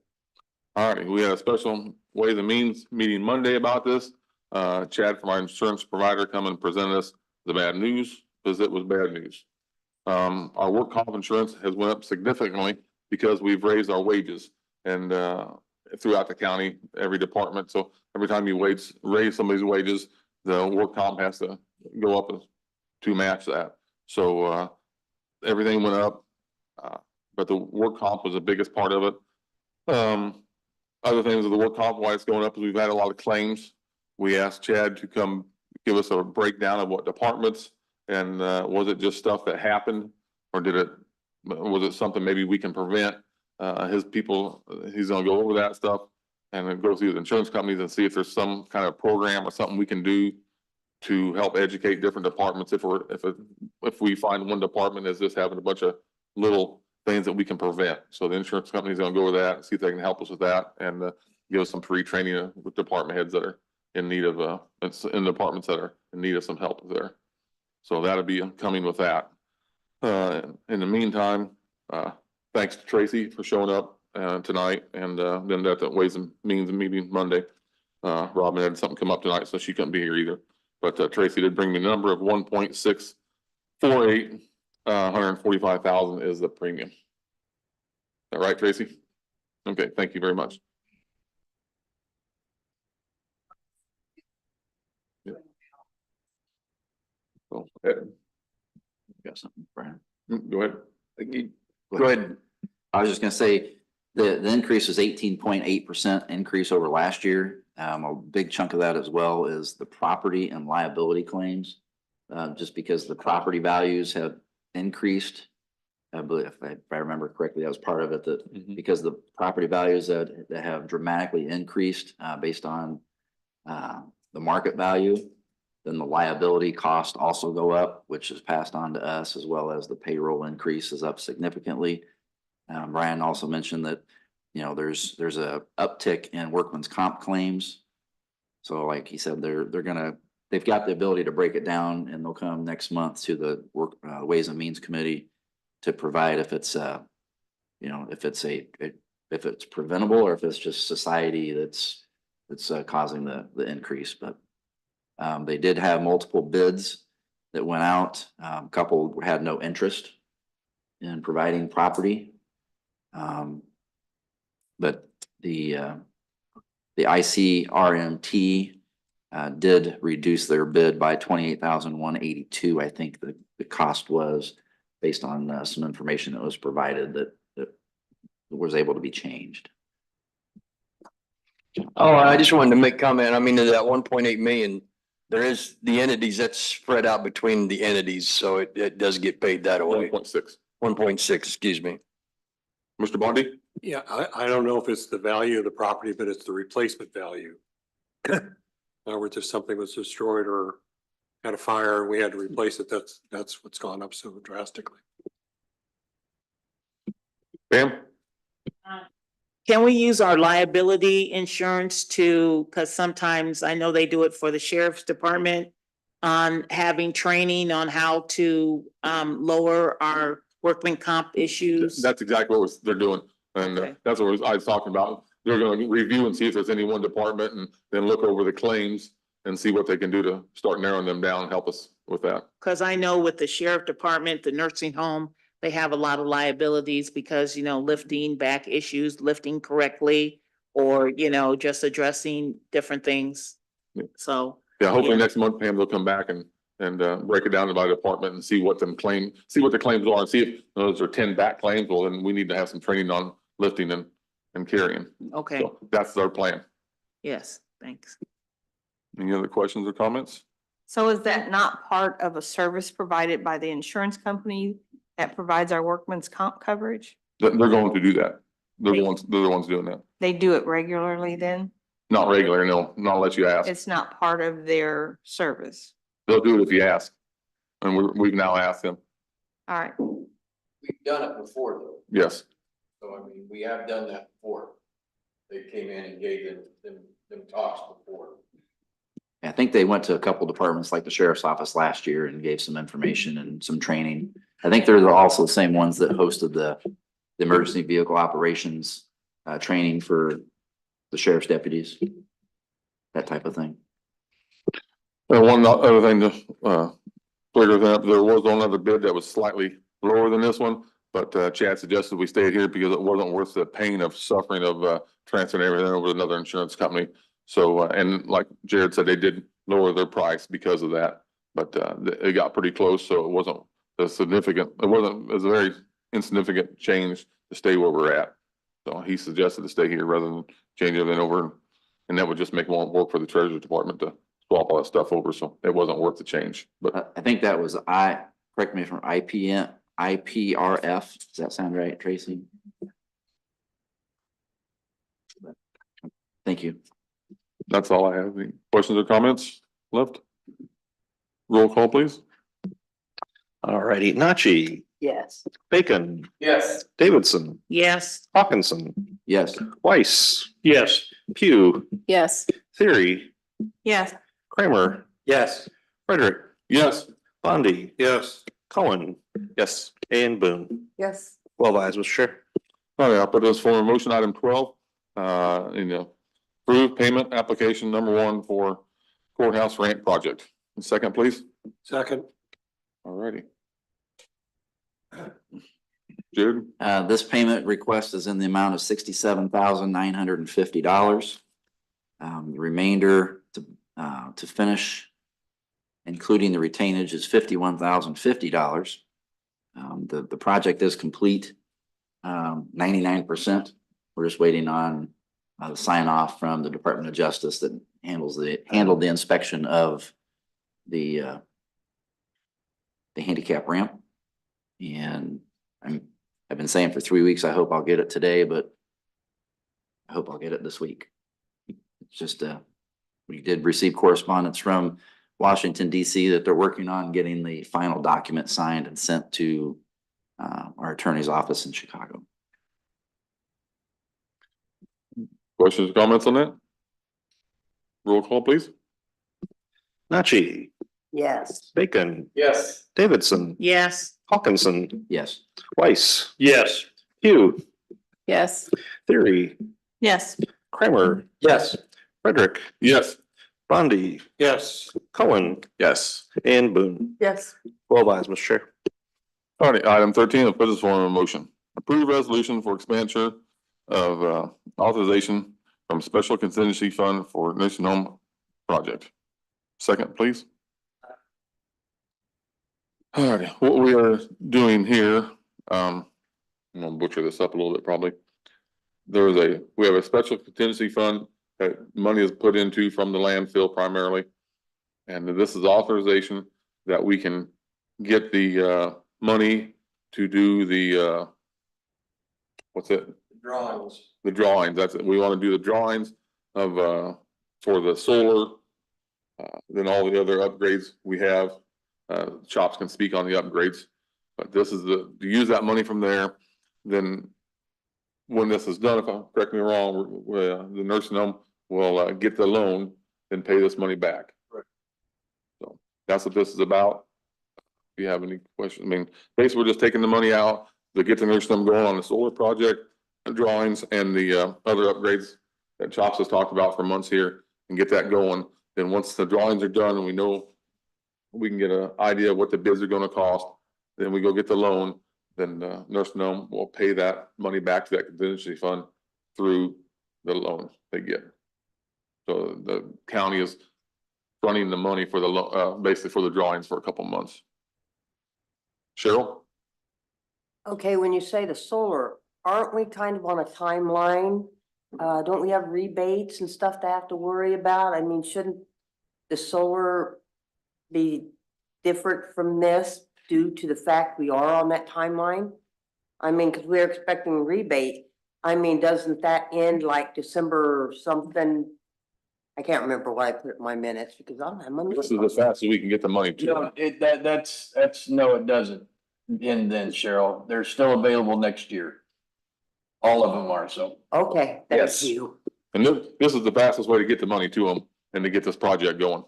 All right, we had a special Ways and Means meeting Monday about this. Chad from our insurance provider come and present us the bad news, because it was bad news. Our work comp insurance has went up significantly because we've raised our wages and, throughout the county, every department. So every time you raise somebody's wages, the work comp has to go up to match that. So, everything went up. But the work comp was the biggest part of it. Other things of the work comp, why it's going up is we've had a lot of claims. We asked Chad to come give us a breakdown of what departments and, was it just stuff that happened? Or was it something maybe we can prevent? His people, he's gonna go over that stuff and then go through the insurance companies and see if there's some kind of program or something we can do to help educate different departments if we find one department is just having a bunch of little things that we can prevent. So the insurance company's gonna go over that, see if they can help us with that and give us some free training with department heads that are in need of in departments that are in need of some help there. So that'll be coming with that. In the meantime, thanks to Tracy for showing up tonight and then at the Ways and Means meeting Monday. Robin had something come up tonight, so she couldn't be here either. But Tracy did bring me a number of 1.648, 145,000 is the premium. Is that right, Tracy? Okay, thank you very much. Yeah. So, Got something, Brian? go ahead. Go ahead. I was just gonna say, the increase was 18.8% increase over last year. A big chunk of that as well is the property and liability claims. Just because the property values have increased. I believe, if I remember correctly, that was part of it, that because the property values that have dramatically increased, based on, the market value, then the liability cost also go up, which is passed on to us, as well as the payroll increase is up significantly. Brian also mentioned that, there's a uptick in workman's comp claims. So like he said, they've got the ability to break it down, and they'll come next month to the Ways and Means Committee to provide if it's if it's preventable or if it's just society that's causing the increase. But they did have multiple bids that went out. A couple had no interest in providing property. But the ICRMT did reduce their bid by 28,182. I think the cost was based on some information that was provided that was able to be changed. Oh, I just wanted to make comment. I mean, of that 1.8 million, there is the entities that's spread out between the entities, so it does get paid that way. 1.6. 1.6, excuse me. Mr. Bondi? Yeah, I don't know if it's the value of the property, but it's the replacement value. In other words, if something was destroyed or had a fire and we had to replace it, that's what's gone up so drastically. Pam? Can we use our liability insurance to, because sometimes I know they do it for the sheriff's department, on having training on how to lower our workman comp issues? That's exactly what they're doing. And Okay. that's what I was talking about. They're gonna review and see if there's any one department and then look over the claims and see what they can do to start narrowing them down and help us with that. Because I know with the sheriff department, the nursing home, they have a lot of liabilities because, lifting back issues, lifting correctly, or, just addressing different things. Yeah. So. Yeah, hopefully Yeah. next month, Pam, they'll come back and break it down by department and see what see what the claims are and see if those are 10 back claims. Well, then we need to have some training on lifting and carrying. Okay, So that's our plan. yes, thanks. Any other questions or comments? So is that not part of a service provided by the insurance company that provides our workman's comp coverage? They're going to do that. They're the ones doing that. They do it regularly then? Not regular, no, not unless you ask. It's not part of their service. They'll do it if you ask. And we've now asked them. All right. We've done it before though. Yes. So I mean, we have done that before. They came in and gave them talks before. I think they went to a couple departments like the sheriff's office last year and gave some information and some training. I think they're also the same ones that hosted the emergency vehicle operations training for the sheriff's deputies, that type of thing. And one other thing to clear that up, there was one other bid that was slightly lower than this one, but Chad suggested we stayed here because it wasn't worth the pain of suffering of transferring everything over to another insurance company. So, and like Jared said, they did lower their price because of that, but it got pretty close, so it wasn't it was a very insignificant change to stay where we're at. So he suggested to stay here rather than change everything over, and that would just make more work for the treasury department to swap all that stuff over, so it wasn't worth the change, but. I think that was correct me from IPRF. Does that sound right, Tracy? Thank you. That's all I have. Any questions or comments left? Roll call, please. All righty, Nachi, Yes. Bacon, Yes. Davidson, Yes, Hawkinson, Yes. Weiss, Yes. Pugh, Yes. Theory, Yes. Kramer, Yes. Frederick, Yes. Bondy, Yes. Cohen, Yes. and Boone. Yes. 12 ayes, Mr. Chair. All right, I'll put this for motion item 12. Approve payment application number 1 for courthouse ramp project. Second, please. Second. All righty. Jared? This payment request is in the amount of $67,950. The remainder to finish, including the retainage, is $51,050. The project is complete, 99%. We're just waiting on the sign off from the Department of Justice that handled the inspection of the handicap ramp. And I've been saying for 3 weeks, I hope I'll get it today, but I hope I'll get it this week. It's just, we did receive correspondence from Washington DC that they're working on getting the final document signed and sent to our attorney's office in Chicago. Questions or comments on that? Roll call, please. Nachi, Yes. Bacon, Yes. Davidson, yes, Hawkinson, Yes. Weiss, Yes. Pugh, Yes. Theory, Yes. Kramer, Yes. Frederick, Yes. Bondy, Yes. Cohen, Yes. and Boone. Yes. 12 ayes, Mr. Chair. All right, item 13, I'll put this form of motion. Approve resolution for expenditure of authorization from special contingency fund for nursing home project. Second, please. All right, what we are doing here, I'm gonna butcher this up a little bit probably. We have a special contingency fund that money is put into from the landfill primarily. And this is authorization that we can get the money to do the what's it? Drawings. The drawings. That's it. We want to do the drawings of for the solar. Then all the other upgrades we have. Chops can speak on the upgrades, but this is to use that money from there. Then when this is done, if I'm, correct me wrong, the nursing home will, get the loan and pay this money back. Right. So that's what this is about. If you have any questions, I mean, basically, we're just taking the money out to get the nursing home going on the solar project, the drawings and the, other upgrades that Chops has talked about for months here and get that going. Then once the drawings are done and we know we can get an idea of what the bids are gonna cost, then we go get the loan, then nursing home will pay that money back to that contingency fund through the loan they get. So the county is fronting the money for the basically for the drawings for a couple months. Cheryl? Okay, when you say the solar, aren't we kind of on a timeline? Don't we have rebates and stuff to have to worry about? I mean, shouldn't the solar be different from this due to the fact we are on that timeline? I mean, because we're expecting rebate. I mean, doesn't that end like December something? I can't remember what I put in my minutes because I don't have money. This is as fast as we can get the money to. No, that's, no, it doesn't. And then Cheryl, they're still available next year. All of them are, so. Okay, Yes. thank you. And this is the fastest way to get the money to them and to get this project going.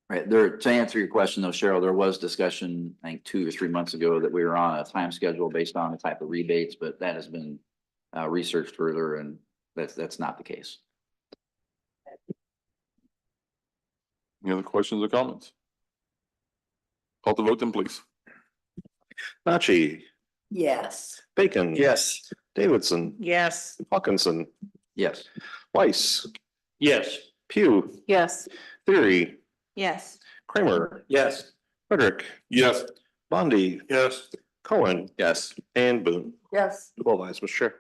Right, there, to answer your question though, Cheryl, there was discussion, I think 2 or 3 months ago that we were on a time schedule based on the type of rebates, but that has been researched further and that's not the case. Any other questions or comments? Call the vote then, please. Nachi, Yes. Bacon. Yes. Davidson, Yes. Hawkinson, Yes. Weiss, Yes. Pugh, Yes. Theory, Yes. Kramer, Yes. Frederick, Yes. Bondi, Yes. Cohen, Yes. and Boone. Yes. 12 ayes, Mr. Chair.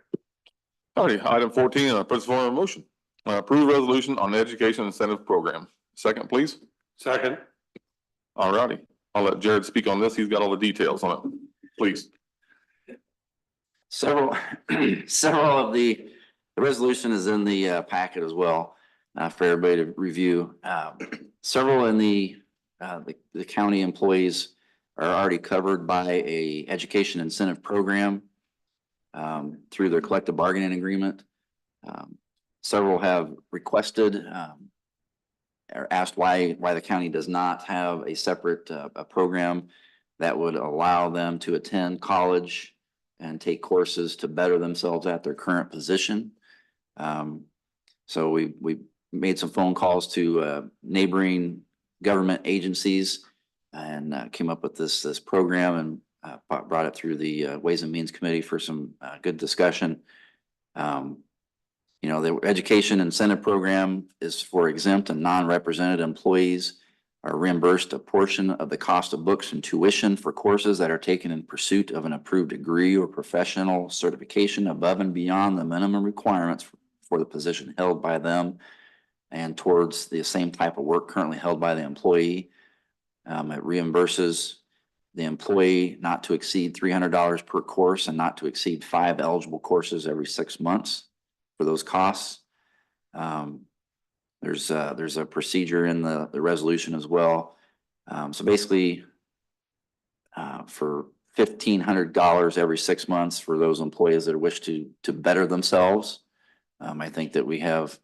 Alrighty, item 14, put this form of motion. Approve resolution on the education incentive program. Second, please. Second. Alrighty, I'll let Jared speak on this. He's got all the details on it. Please. Several, several of the resolution is in the packet as well for everybody to review. Several in the county employees are already covered by a education incentive program through their collective bargaining agreement. Several have requested or asked why the county does not have a separate a program that would allow them to attend college and take courses to better themselves at their current position. So we made some phone calls to neighboring government agencies and came up with this program and brought it through the Ways and Means Committee for some good discussion. You know, the education incentive program is for exempt and non-represented employees are reimbursed a portion of the cost of books and tuition for courses that are taken in pursuit of an approved degree or professional certification above and beyond the minimum requirements for the position held by them and towards the same type of work currently held by the employee. It reimburses the employee not to exceed $300 per course and not to exceed 5 eligible courses every 6 months for those costs. There's a procedure in the resolution as well. So basically, for $1,500 every 6 months for those employees that wish to better themselves. I think that we have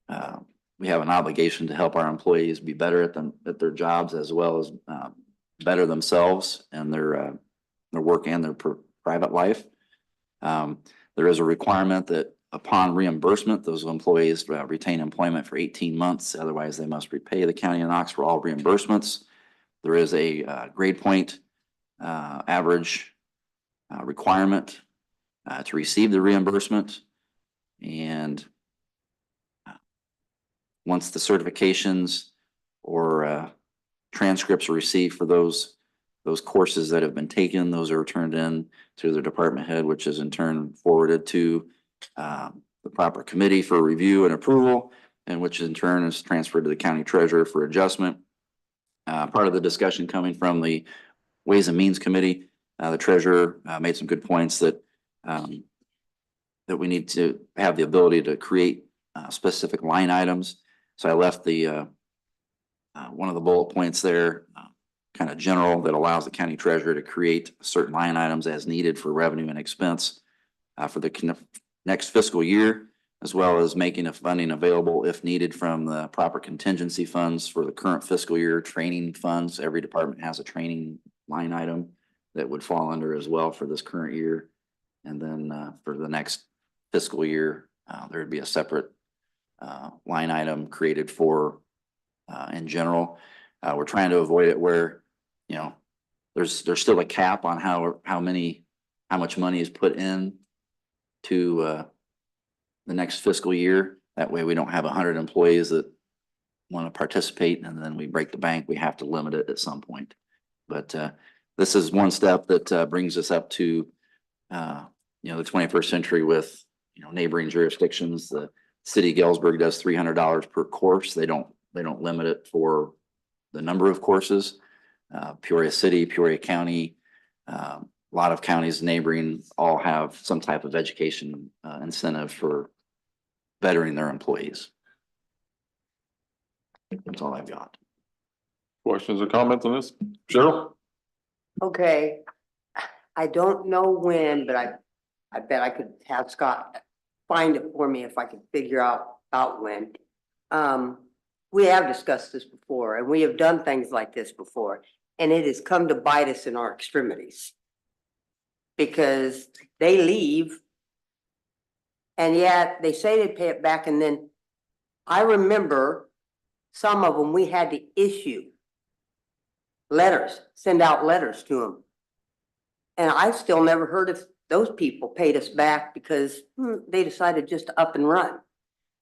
an obligation to help our employees be better at their jobs as well as better themselves and their work and their private life. There is a requirement that upon reimbursement, those employees retain employment for 18 months. Otherwise, they must repay the county of Knox for all reimbursements. There is a grade point average requirement to receive the reimbursement. And once the certifications or transcripts are received for those courses that have been taken, those are turned in to the department head, which is in turn forwarded to the proper committee for review and approval, and which in turn is transferred to the county treasurer for adjustment. Part of the discussion coming from the Ways and Means Committee, the treasurer made some good points that we need to have the ability to create specific line items. So I left the one of the bullet points there kind of general that allows the county treasurer to create certain line items as needed for revenue and expense. for the next fiscal year, as well as making a funding available if needed from the proper contingency funds for the current fiscal year training funds. Every department has a training line item that would fall under as well for this current year. And then for the next fiscal year, there would be a separate line item created for in general. We're trying to avoid it where, you know, there's still a cap on how much money is put in to the next fiscal year. That way we don't have 100 employees that want to participate and then we break the bank. We have to limit it at some point. But this is one step that brings us up to, you know, the 21st century with, you know, neighboring jurisdictions. The city of Galesburg does $300 per course. They don't limit it for the number of courses. Peoria City, Peoria County, a lot of counties neighboring all have some type of education incentive for bettering their employees. That's all I've got. Questions or comments on this? Cheryl? Okay, I don't know when, but I bet I could have Scott find it for me if I could figure out when. We have discussed this before and we have done things like this before, and it has come to bite us in our extremities. Because they leave and yet they say they pay it back, and then I remember some of them we had to issue letters, send out letters to them. And I still never heard if those people paid us back because they decided just to up and run.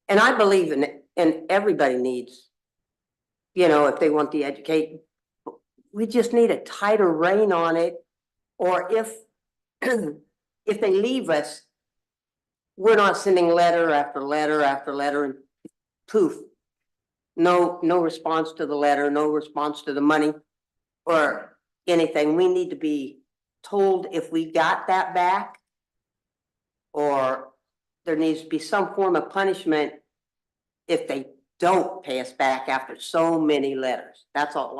And I believe in it, and everybody needs, you know, if they want to educate, we just need a tighter rein on it. Or if they leave us, we're not sending letter after letter after letter and poof, no response to the letter, no response to the money or anything. We need to be told if we got that back, or there needs to be some form of punishment if they don't pay us back after so many letters. That's all.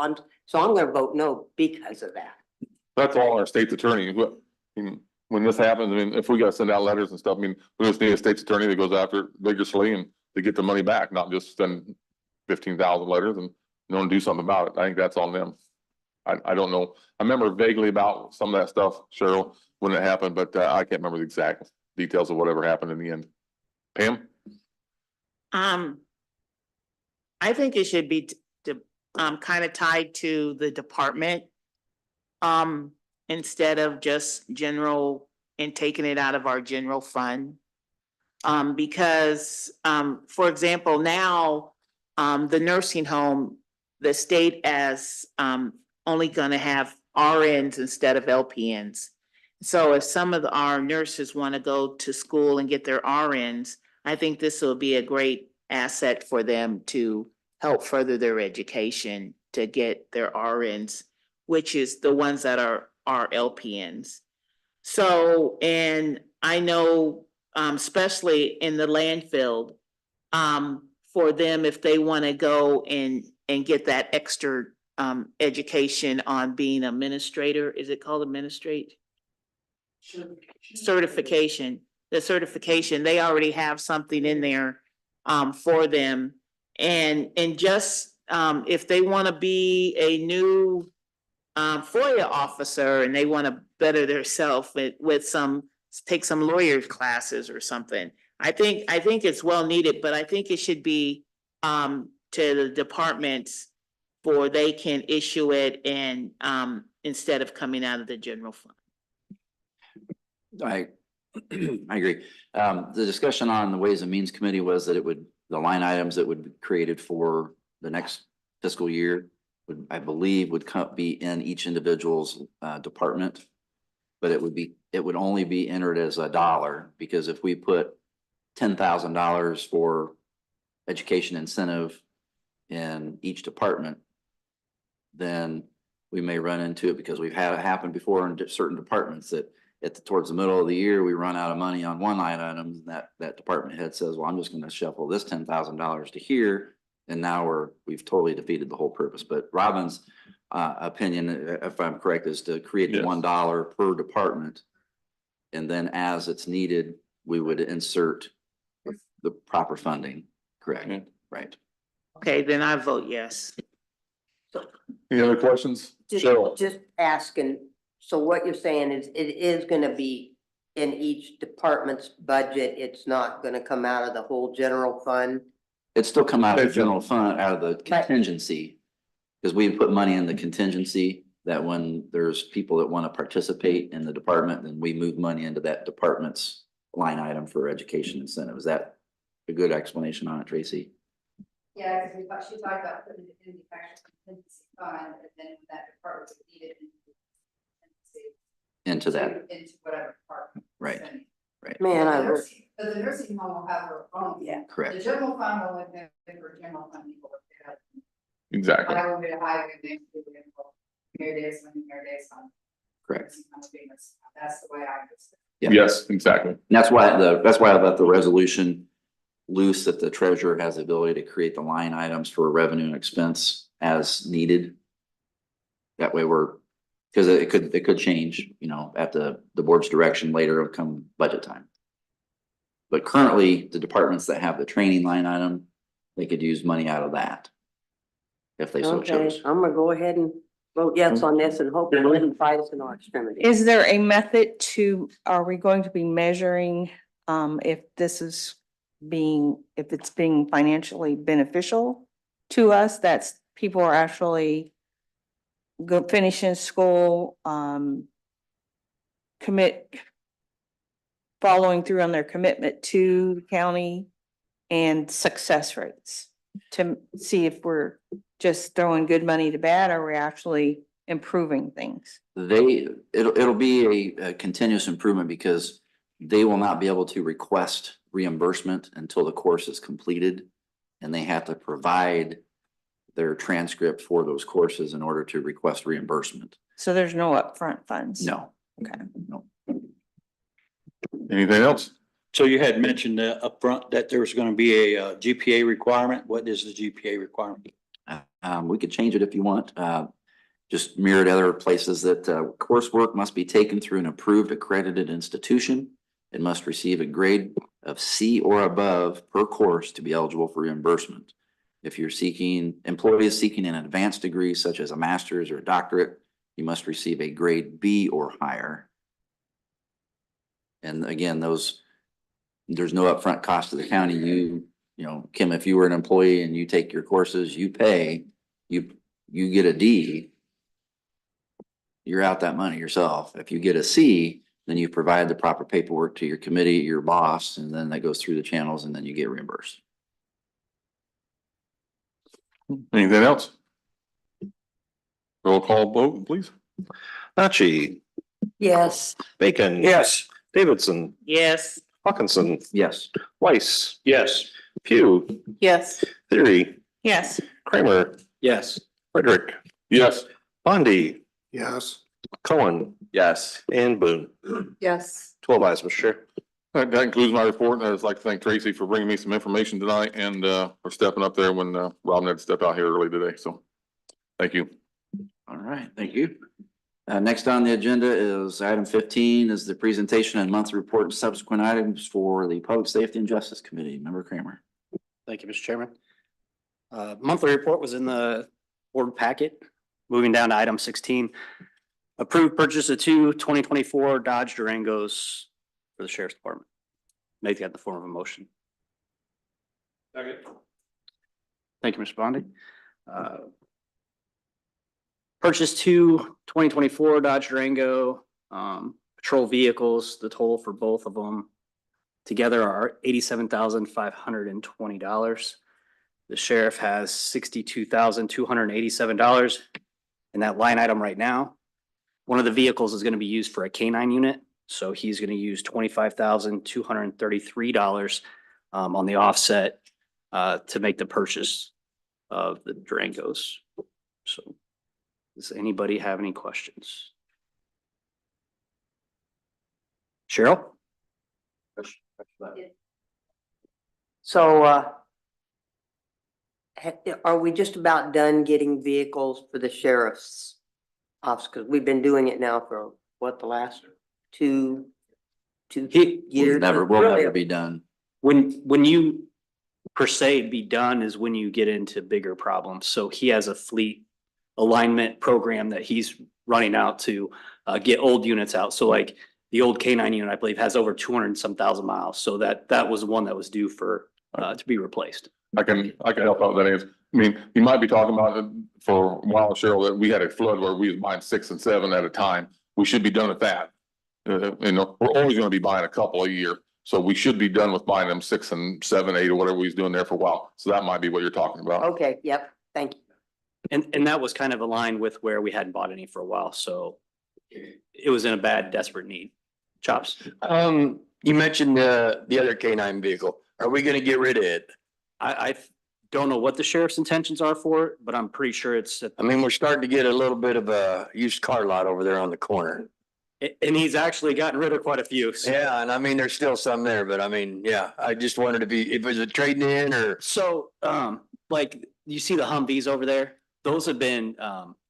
So I'm going to vote no because of that. That's all our state's attorney. When this happens, I mean, if we gotta send out letters and stuff, I mean, we just need a state's attorney that goes after it vigorously and to get the money back, not just send 15,000 letters and no one do something about it. I think that's on them. I don't know. I remember vaguely about some of that stuff, Cheryl, when it happened, but I can't remember the exact details of whatever happened in the end. Pam? I think it should be kind of tied to the department. Instead of just general and taking it out of our general fund. Because, for example, now, the nursing home, the state as, only gonna have RNs instead of LPNs. So if some of our nurses wanna go to school and get their RNs, I think this will be a great asset for them to help further their education, to get their RNs, which is the ones that are LPNs. So, and I know, especially in the landfill, for them, if they want to go and get that extra education on being administrator, is it called administrate? Certification. The certification, they already have something in there for them. And just if they want to be a new FOIA officer and they want to better themselves with take some lawyers classes or something. I think it's well needed, but I think it should be to the departments for they can issue it and instead of coming out of the general fund. I agree. The discussion on the Ways and Means Committee was that the line items that would be created for the next fiscal year I believe would be in each individual's department, but it would only be entered as $1, because if we put $10,000 for education incentive in each department, then we may run into it, because we've had it happen before in certain departments that towards the middle of the year, we run out of money on one line item, and that department head says, well, I'm just going to shuffle this $10,000 to here. And now we've totally defeated the whole purpose. But Robin's opinion, if I'm correct, is to create $1 per department And then as it's needed, we would insert the proper funding, correct? Right. Okay, then I vote yes. Any other questions? Just, Cheryl? just asking, so what you're saying is it is gonna be in each department's budget, it's not gonna come out of the whole general fund? It still come out of the general fund, out of the contingency. Because we put money in the contingency that when there's people that want to participate in the department, then we move money into that department's line item for education incentive. Is that a good explanation on it, Tracy? Yeah, because she talked about putting it in the actual contingency fund, and then when that department is needed. Into that, Into whatever department. right, right. Man, I would. But the nursing home will have her own. Yeah. Correct. The general fund will have for general fund people. Exactly. I will be a highway next to Mayor Davis and Mayor Davis on. Correct. That's the way I understand. Yeah. Yes, exactly. And that's why I let the resolution loose, that the treasurer has the ability to create the line items for revenue and expense as needed. That way because it could change, you know, at the board's direction later come budget time. But currently, the departments that have the training line item, they could use money out of that. If they so Okay, chose. I'm gonna go ahead and vote yes on this and hope it doesn't fight us in our extremity. Is there a method are we going to be measuring, if this is if it's being financially beneficial to us, that's people are actually finishing school, following through on their commitment to the county and success rates to see if we're just throwing good money to bad or we're actually improving things? It'll be a continuous improvement because they will not be able to request reimbursement until the course is completed. And they have to provide their transcript for those courses in order to request reimbursement. So there's no upfront funds? No. Okay. No. Anything else? So you had mentioned upfront that there was gonna be a GPA requirement. What is the GPA requirement? We could change it if you want. Just mirrored other places that coursework must be taken through an approved accredited institution. It must receive a grade of C or above per course to be eligible for reimbursement. If you're employees seeking an advanced degree such as a master's or a doctorate, you must receive a grade B or higher. And again, there's no upfront cost to the county. You know, Kim, if you were an employee and you take your courses, you pay, you get a D, you're out that money yourself. If you get a C, then you provide the proper paperwork to your committee, your boss, and then that goes through the channels and then you get reimbursed. Anything else? Roll call vote, please. Nachi, Yes. Bacon. Yes. Davidson, Yes. Hawkinson, Yes. Weiss, Yes. Pugh, Yes. Theory, Yes. Kramer, Yes. Frederick, Yes. Bondy. Yes. Cohen, Yes. and Boone. Yes. 12 ayes, Mr. Chair. That concludes my report. And I'd just like to thank Tracy for bringing me some information tonight and for stepping up there when Robin had to step out here early today. So thank you. All right, thank you. Next on the agenda is item 15 is the presentation and monthly report and subsequent items for the Public Safety and Justice Committee. Member Kramer. Thank you, Mr. Chairman. Monthly report was in the board packet. Moving down to item 16. Approved purchase of two 2024 Dodge Durangos for the Sheriff's Department. Make that in the form of a motion. Second. Thank you, Mr. Bondi. Purchased two 2024 Dodge Durango patrol vehicles. The total for both of them together are $87,520. The sheriff has $62,287 in that line item right now. One of the vehicles is going to be used for a K-9 unit, so he's going to use $25,233 on the offset to make the purchase of the Durangos. So does anybody have any questions? Cheryl? So, are we just about done getting vehicles for the sheriff's office? Because we've been doing it now for what, the last 2 to He, gear. Will never be done. when you per se be done is when you get into bigger problems. So he has a fleet alignment program that he's running out to get old units out. So like the old K9 unit, I believe, has over 200 and some thousand miles. So that was one that was due for to be replaced. I can help out with that answer. I mean, you might be talking about it for a while, Cheryl, that we had a flood where we was buying 6 and 7 at a time. We should be done at that. You know, we're always gonna be buying a couple a year. So we should be done with buying them 6 and 7, 8 or whatever we was doing there for a while. So that might be what you're talking about. Okay, yep, thank you. And that was kind of aligned with where we hadn't bought any for a while. So it was in a bad, desperate need. Chops. You mentioned the other K9 vehicle. Are we gonna get rid of it? I don't know what the sheriff's intentions are for it, but I'm pretty sure it's. I mean, we're starting to get a little bit of a used car lot over there on the corner. And he's actually gotten rid of quite a few. So. Yeah, and I mean, there's still some there, but I mean, yeah, I just wanted to be, if it was a trading in or. So, like you see the Humvees over there, those have been,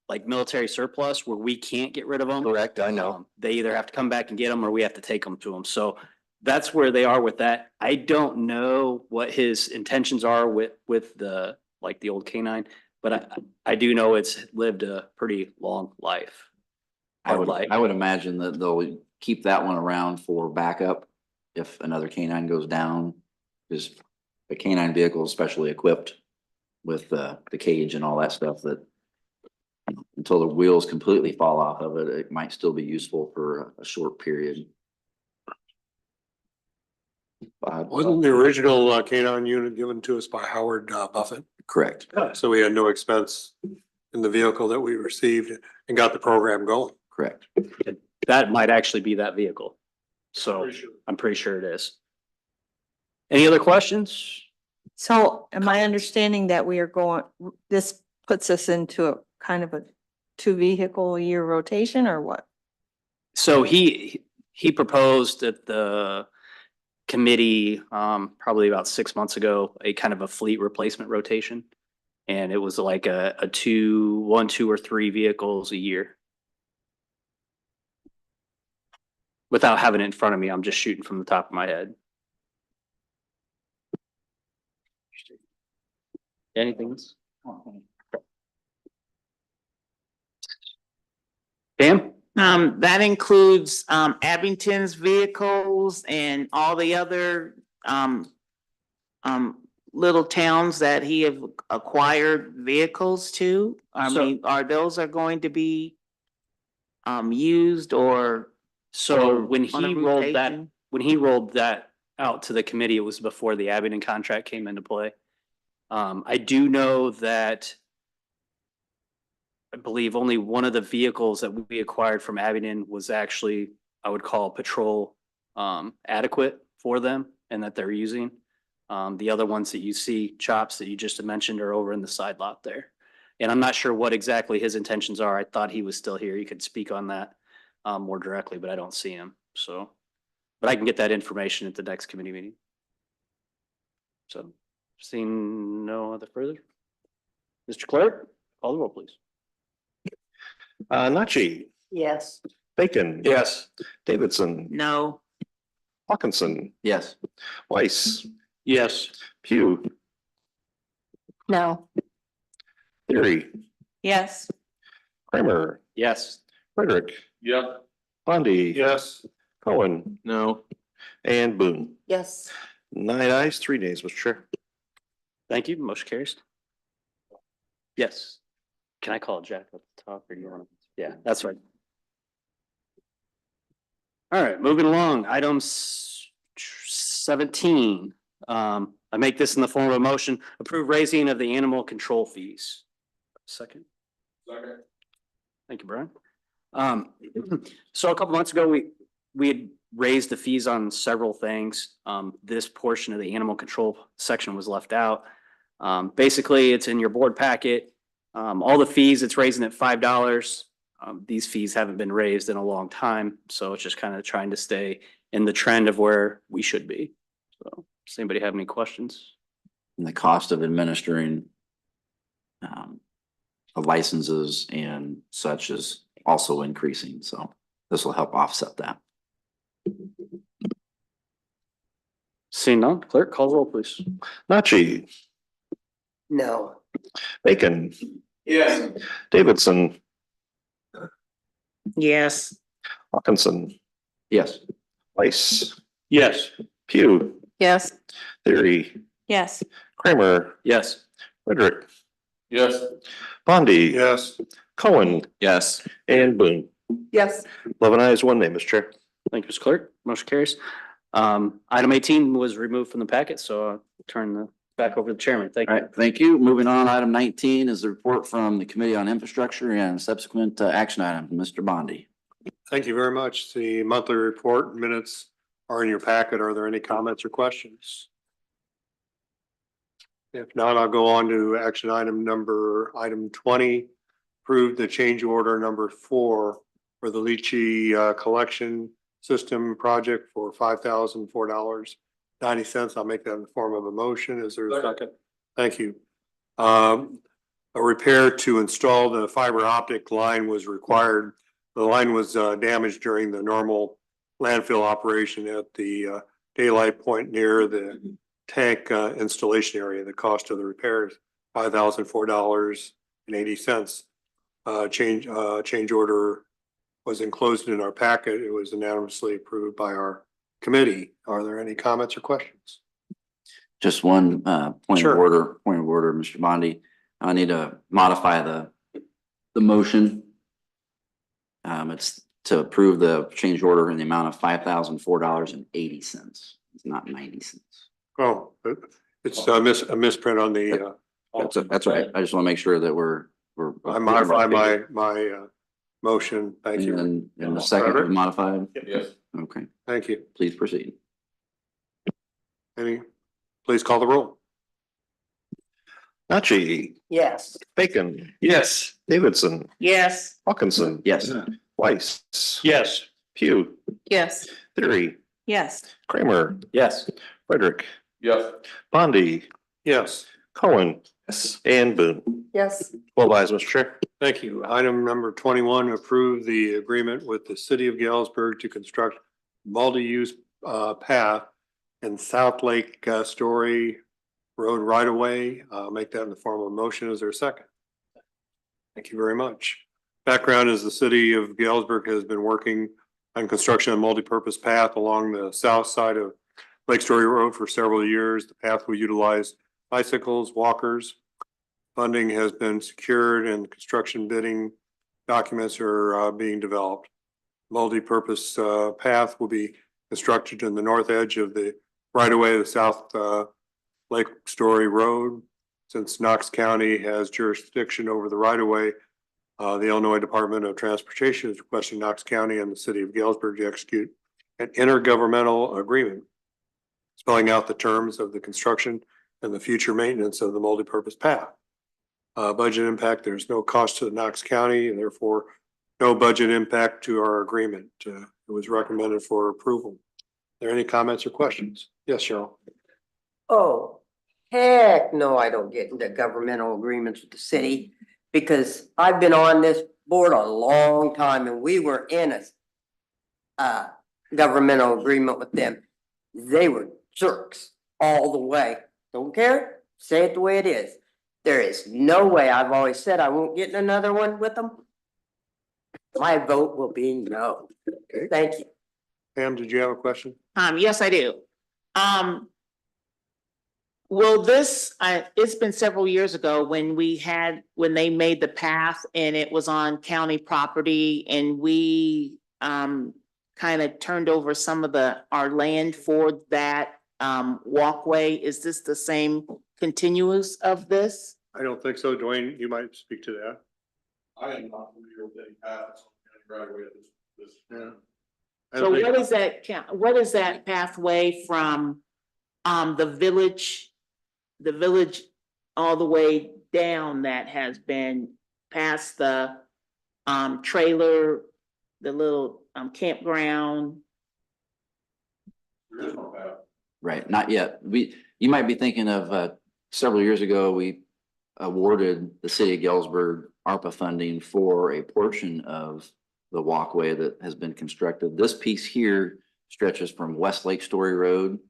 like military surplus where we can't get rid of them. Correct, I know. They either have to come back and get them or we have to take them to them. So that's where they are with that. I don't know what his intentions are with the, like the old K9, but I do know it's lived a pretty long life. I would imagine that they'll keep that one around for backup if another K9 goes down. Because the K9 vehicle is specially equipped with the cage and all that stuff that until the wheels completely fall off of it, it might still be useful for a short period. Wasn't the original K9 unit given to us by Howard Buffett? Correct. So we had no expense in the vehicle that we received and got the program going. Correct. That might actually be that vehicle. So I'm pretty sure it is. Any other questions? So am I understanding that we are going, this puts us into a kind of a 2 vehicle a year rotation or what? So he proposed at the committee, probably about 6 months ago, a kind of a fleet replacement rotation. And it was like a 1, 2 or 3 vehicles a year. Without having it in front of me, I'm just shooting from the top of my head. Anything else? Pam? That includes, Abington's vehicles and all the other, little towns that he have acquired vehicles to. I mean, are those going to be, used or? So when on a he rolled that out to the committee, it was before the Abington contract came into play. I do know that I believe only one of the vehicles that we acquired from Abington was actually, I would call patrol adequate for them and that they're using. The other ones that you see, Chops, that you just mentioned are over in the side lot there. And I'm not sure what exactly his intentions are. I thought he was still here. He could speak on that more directly, but I don't see him. So, but I can get that information at the next committee meeting. So, seeing no other further. Mr. Clerk, call the roll, please. Nachi, Yes. Bacon. Yes. Davidson, No. Hawkinson, Yes. Weiss, Yes. Pugh, No. Theory, Yes. Kramer, Yes. Frederick, Yeah. Bondy. Yes. Cohen, No. and Boone. Yes. 9 ayes, 3 nays, Mr. Chair. Thank you. Motion carries. Yes. Can I call Jack at the top or do you want to? Yeah, that's right. All right, moving along. Item 17. I make this in the form of a motion, approve raising of the animal control fees. Second. Thank you, Brian. So a couple months ago, we had raised the fees on several things. This portion of the animal control section was left out. Basically, it's in your board packet. All the fees, it's raising at $5. These fees haven't been raised in a long time, so it's just kind of trying to stay in the trend of where we should be. So, does anybody have any questions? And the cost of administering of licenses and such is also increasing, so this will help offset that. Seeing none, clerk, call the roll, please. Nachi, No. Bacon, Yes. Davidson, Yes. Hawkinson, Yes. Weiss, Yes. Pugh, Yes. Theory, Yes. Kramer, Yes. Frederick, Yes. Bondi. Yes. Cohen, Yes. and Boone. Yes. 11 ayes, 1 nay, Mr. Chair. Thank you, Mr. Clerk. Motion carries. Item 18 was removed from the packet, so I'll turn the back over to the chairman. Thank All you. right, thank you. Moving on, item 19 is the report from the Committee on Infrastructure and subsequent action item, Mr. Bondi. Thank you very much. The monthly report minutes are in your packet. Are there any comments or questions? If not, I'll go on to action item 20. Approve the change order number 4 for the lychee collection system project for $5,004.90. I'll make that in the form of a motion. Is there a second? Thank you. A repair to install the fiber optic line was required. The line was damaged during the normal landfill operation at the daylight point near the tank installation area. The cost of the repair is $5,004.80. Change order was enclosed in our packet. It was unanimously approved by our committee. Are there any comments or questions? Just one point Sure. of order, Mr. Bondi. I need to modify the motion. It's to approve the change order in the amount of $5,004.80. It's not 90 cents. Oh, it's a misprint on the. That's right. I just want to make sure that we're. I modify my motion. Thank you. And the second is modified? Yes. Okay, Thank you. please proceed. Please call the roll. Nachi, Yes. Bacon, Yes. Davidson, Yes. Hawkinson, Yes. Weiss, Yes. Pugh, Yes. Theory, Yes. Kramer, Yes. Frederick, Yes. Bondi, Yes. Cohen, and Boone. Yes. 12 ayes, Mr. Chair. Thank you. Item number 21, approve the agreement with the city of Galesburg to construct multi-use path in South Lake Story Road right away. Make that in the form of a motion. Is there a second? Thank you very much. Background is the city of Galesburg has been working on construction of multi-purpose path along the south side of Lake Story Road for several years. The path will utilize bicycles, walkers. Funding has been secured and construction bidding documents are being developed. Multi-purpose path will be constructed in the north edge of the right-of-way of the South Lake Story Road. Since Knox County has jurisdiction over the right-of-way, the Illinois Department of Transportation is requesting Knox County and the city of Galesburg to execute an intergovernmental agreement spelling out the terms of the construction and the future maintenance of the multi-purpose path. Budget impact, there's no cost to the Knox County and therefore no budget impact to our agreement. It was recommended for approval. Are there any comments or questions? Yes, Cheryl. Oh, heck no, I don't get into governmental agreements with the city because I've been on this board a long time and we were in a governmental agreement with them. They were jerks all the way. Don't care, say it the way it is. There is no way, I've always said I won't get in another one with them. My vote will be no. Okay. Thank you. Pam, did you have a question? Yes, I do. Will this, it's been several years ago when they made the path and it was on county property and we kind of turned over some of our land for that walkway. Is this the same continuous of this? I don't think so. Dwayne, you might speak to that. I am not familiar with any paths on county right away at this. Yeah. So what is that pathway from the village all the way down that has been past the trailer, the little campground? There is no path. Right, not yet. You might be thinking of several years ago, we awarded the city of Galesburg ARPA funding for a portion of the walkway that has been constructed. This piece here stretches from West Lake Story Road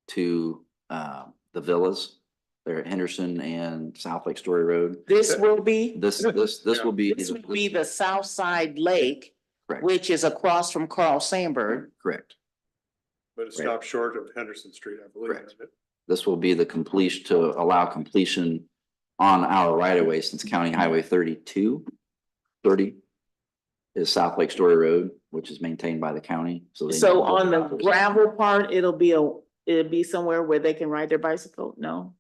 to the villas there at Henderson and South Lake Story Road. This will be, This will be. this will be the South Side Lake, Correct, which is across from Carl Sandburg. correct. But it stops short of Henderson Street, I believe. Correct. This will be the completion to allow completion on our right of way since County Highway 30 is South Lake Story Road, which is maintained by the county. So So on the gravel part, it'll be somewhere where they can ride their bicycle? No?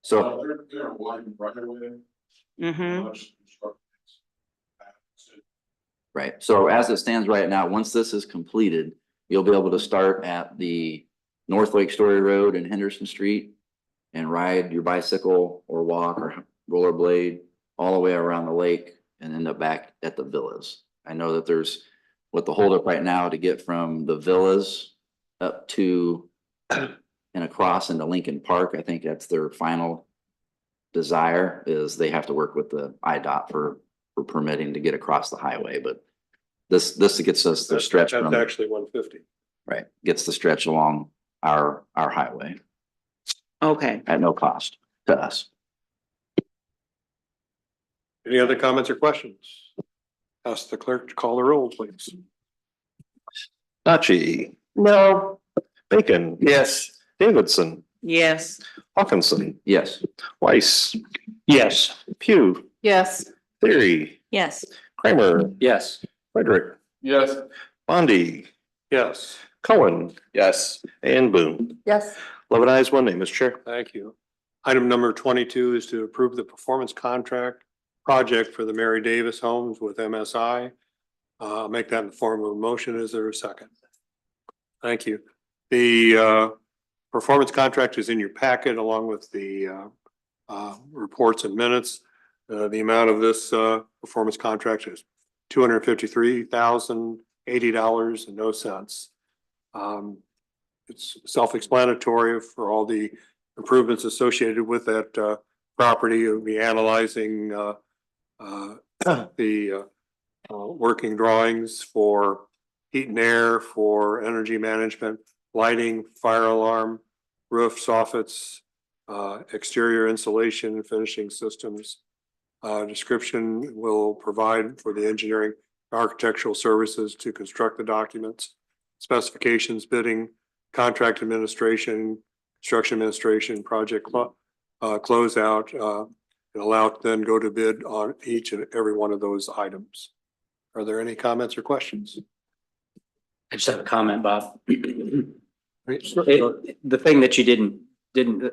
So They're wide right away. Mm-hmm. right, so as it stands right now, once this is completed, you'll be able to start at the North Lake Story Road and Henderson Street and ride your bicycle or walk or rollerblade all the way around the lake and end up back at the villas. I know that there's, with the holdup right now to get from the villas up to and across into Lincoln Park, I think that's their final desire, is they have to work with the IDOT for permitting to get across the highway, but this gets us the stretch That's from, actually 150. right, gets the stretch along our highway Okay. at no cost to us. Any other comments or questions? Ask the clerk to call the roll, please. Nachi, No. Bacon. Yes. Davidson, Yes. Hawkinson, Yes, Weiss, Yes. Pugh, Yes. Theory, Yes. Kramer, Yes. Frederick, Yes. Bondi, Yes, Cohen, Yes. and Boone. Yes. 11 ayes, 1 nay, Mr. Chair. thank you. Item number 22 is to approve the performance contract project for the Mary Davis homes with MSI. I'll make that in the form of a motion. Is there a second? Thank you. The performance contract is in your packet along with the reports and minutes. The amount of this performance contract is $253,080.00. It's self-explanatory for all the improvements associated with that property. We'll be analyzing the working drawings for heat and air, for energy management, lighting, fire alarm, roof soffits, exterior insulation and finishing systems. Description will provide for the engineering architectural services to construct the documents, specifications, bidding, contract administration, construction administration, project closeout, and allow it to then go to bid on each and every one of those items. Are there any comments or questions? I just have a comment, Bob. The thing that you didn't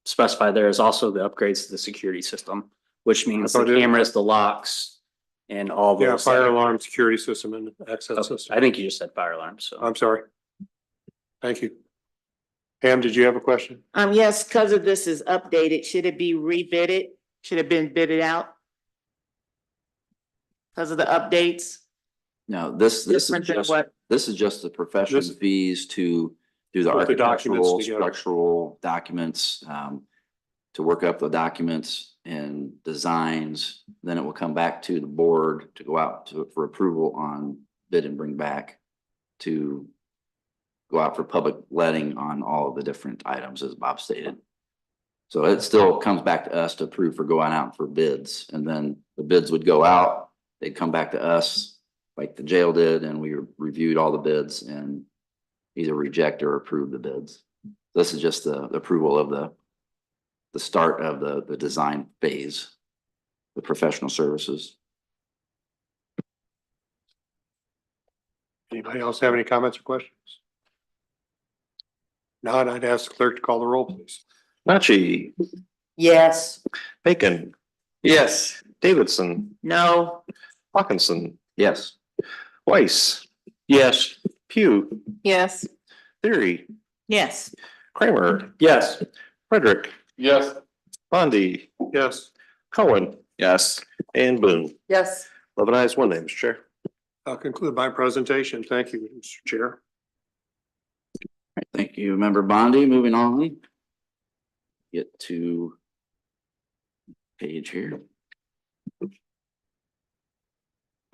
specify there is also the upgrades to the security system, which means the cameras, the locks, and all those. Yeah, fire alarm, security system and access Okay, system. I think you just said fire alarm, so. I'm sorry. Thank you. Pam, did you have a question? Yes, because of this is updated, should it be rebidded? Should it have been bidded out? Because of the updates? no, this is Different than just, what- this is just the professional This- fees to do the Put the documents architectural, together. structural documents, to work up the documents and designs. Then it will come back to the board to go out for approval on bid and bring back to go out for public letting on all of the different items, as Bob stated. So it still comes back to us to approve for going out for bids, and then the bids would go out, they'd come back to us like the jail did, and we reviewed all the bids and either reject or approve the bids. This is just the approval of the start of the design phase, the professional services. Anybody else have any comments or questions? Not, I'd ask the clerk to call the roll, please. Nachi, Yes. Bacon, Yes. Davidson, No. Hawkinson, Yes, Weiss, Yes. Pugh, Yes. Theory, Yes. Kramer, Yes. Frederick, Yes. Bondi, Yes, Cohen, Yes. and Boone. Yes. 11 ayes, 1 nay, Mr. Chair. I'll conclude my presentation. Thank you, Mr. Chair. thank you, Member Bondi. Moving on. Get to page here.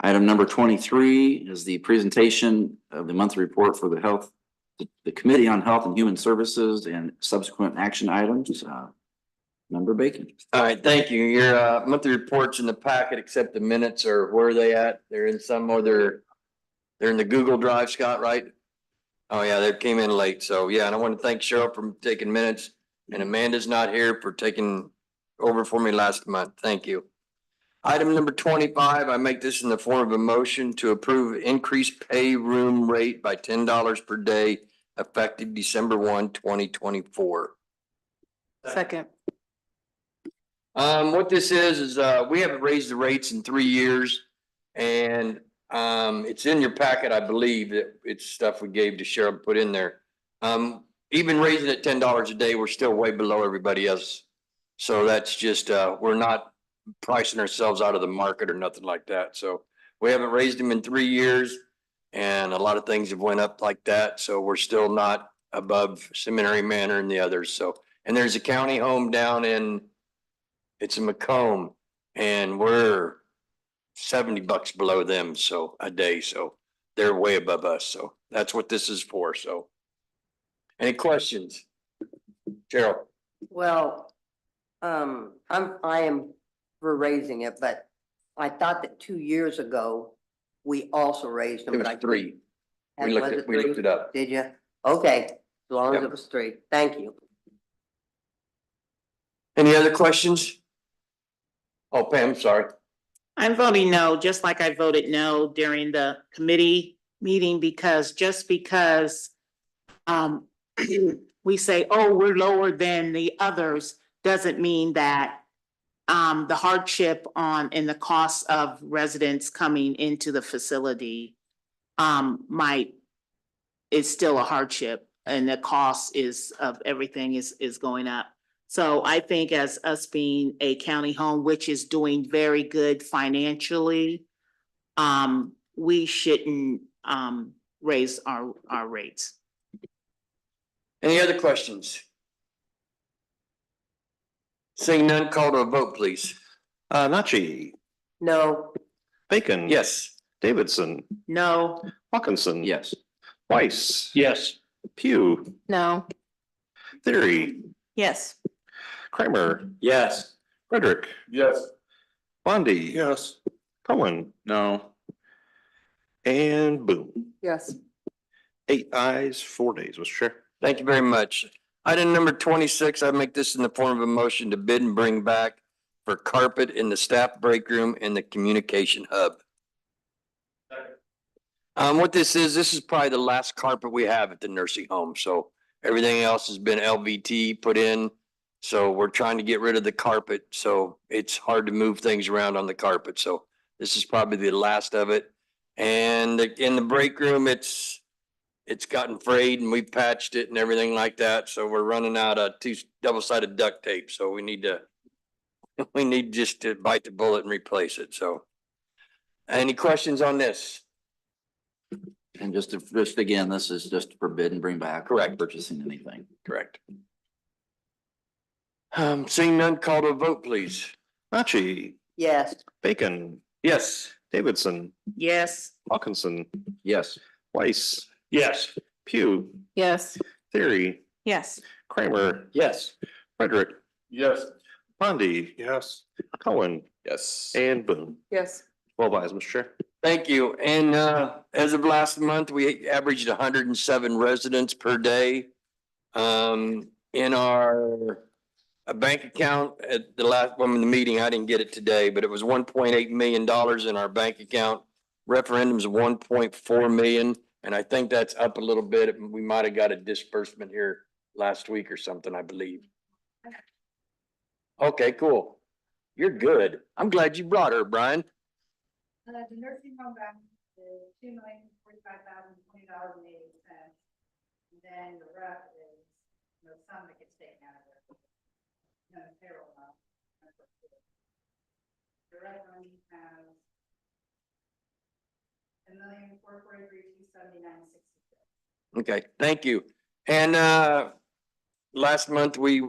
Item number 23 is the presentation of the monthly report for the Health the Committee on Health and Human Services and subsequent action items. Member Bacon. All right, thank you. Your monthly reports in the packet, except the minutes, or where are they at? They're in some other, they're in the Google Drive, Scott, right? Oh, yeah, they came in late. So, yeah, and I want to thank Cheryl for taking minutes, and Amanda's not here for taking over for me last month. Thank you. Item number 25, I make this in the form of a motion to approve increased pay room rate by $10 per day effective December 1, 2024. Second. What this is, we haven't raised the rates in 3 years. And, it's in your packet, I believe, that it's stuff we gave to Cheryl to put in there. Even raising it $10 a day, we're still way below everybody else. So that's just, we're not pricing ourselves out of the market or nothing like that. So we haven't raised them in 3 years. And a lot of things have went up like that. So we're still not above Seminary Manor and the others. So, and there's a county home down in, it's in Macomb, and we're $70 below them, so a day, so they're way above us, so that's what this is for, so. Any questions? Cheryl? Well, I am for raising it, but I thought that 2 years ago, we also raised them. It was but I- 3. And We was looked it it, we looked three? it up. Did you? Okay, as long as Yep. it was 3. Thank you. Any other questions? Oh, Pam, sorry. I'm voting no, just like I voted no during the committee meeting, because just because we say, oh, we're lower than the others, doesn't mean that the hardship on and the cost of residents coming into the facility is still a hardship, and the cost of everything is going up. So I think as us being a county home, which is doing very good financially, we shouldn't raise our rates. Any other questions? Seeing none, call to a vote, please. Nachi, No, Bacon. Yes. Davidson, No, Hawkinson. Yes. Weiss. Yes. Pugh, No. Theory, Yes. Kramer, Yes. Frederick, Yes. Bondi. Yes. Cohen, No. and Boone. Yes. 8 ayes, 4 nays, Mr. Chair. Thank you very much. Item number 26, I make this in the form of a motion to bid and bring back for carpet in the staff break room and the communication hub. What this is probably the last carpet we have at the nursing home, so everything else has been LVT put in. So we're trying to get rid of the carpet, so it's hard to move things around on the carpet, so this is probably the last of it. And in the break room, it's gotten frayed and we've patched it and everything like that, so we're running out of 2 double-sided duct tape, so we need just to bite the bullet and replace it, so. Any questions on this? And just again, this is just for bid and bring back. Correct. Purchasing anything. Correct. Seeing none, call to a vote, please. Nachi, yes, Bacon, Yes. Davidson, yes, Hawkinson, Yes. Weiss, Yes. Pugh, Yes. Theory, Yes. Kramer, Yes. Frederick, Yes. Bondi, Yes. Cohen, Yes. and Boone. Yes. 12 ayes, Mr. Chair. Thank you. And as of last month, we averaged 107 residents per day. In our bank account at the last one in the meeting, I didn't get it today, but it was $1.8 million in our bank account. Referendums 1.4 million, and I think that's up a little bit. We might have got a disbursement here last week or something, I believe. Okay, cool. You're good. I'm glad you brought her, Brian. The nursing home back is $2,045,020.80. And then the rest is, some that gets taken out of there. Payroll amount. The rest money has $1,443,279.66. Okay, thank you. And last month we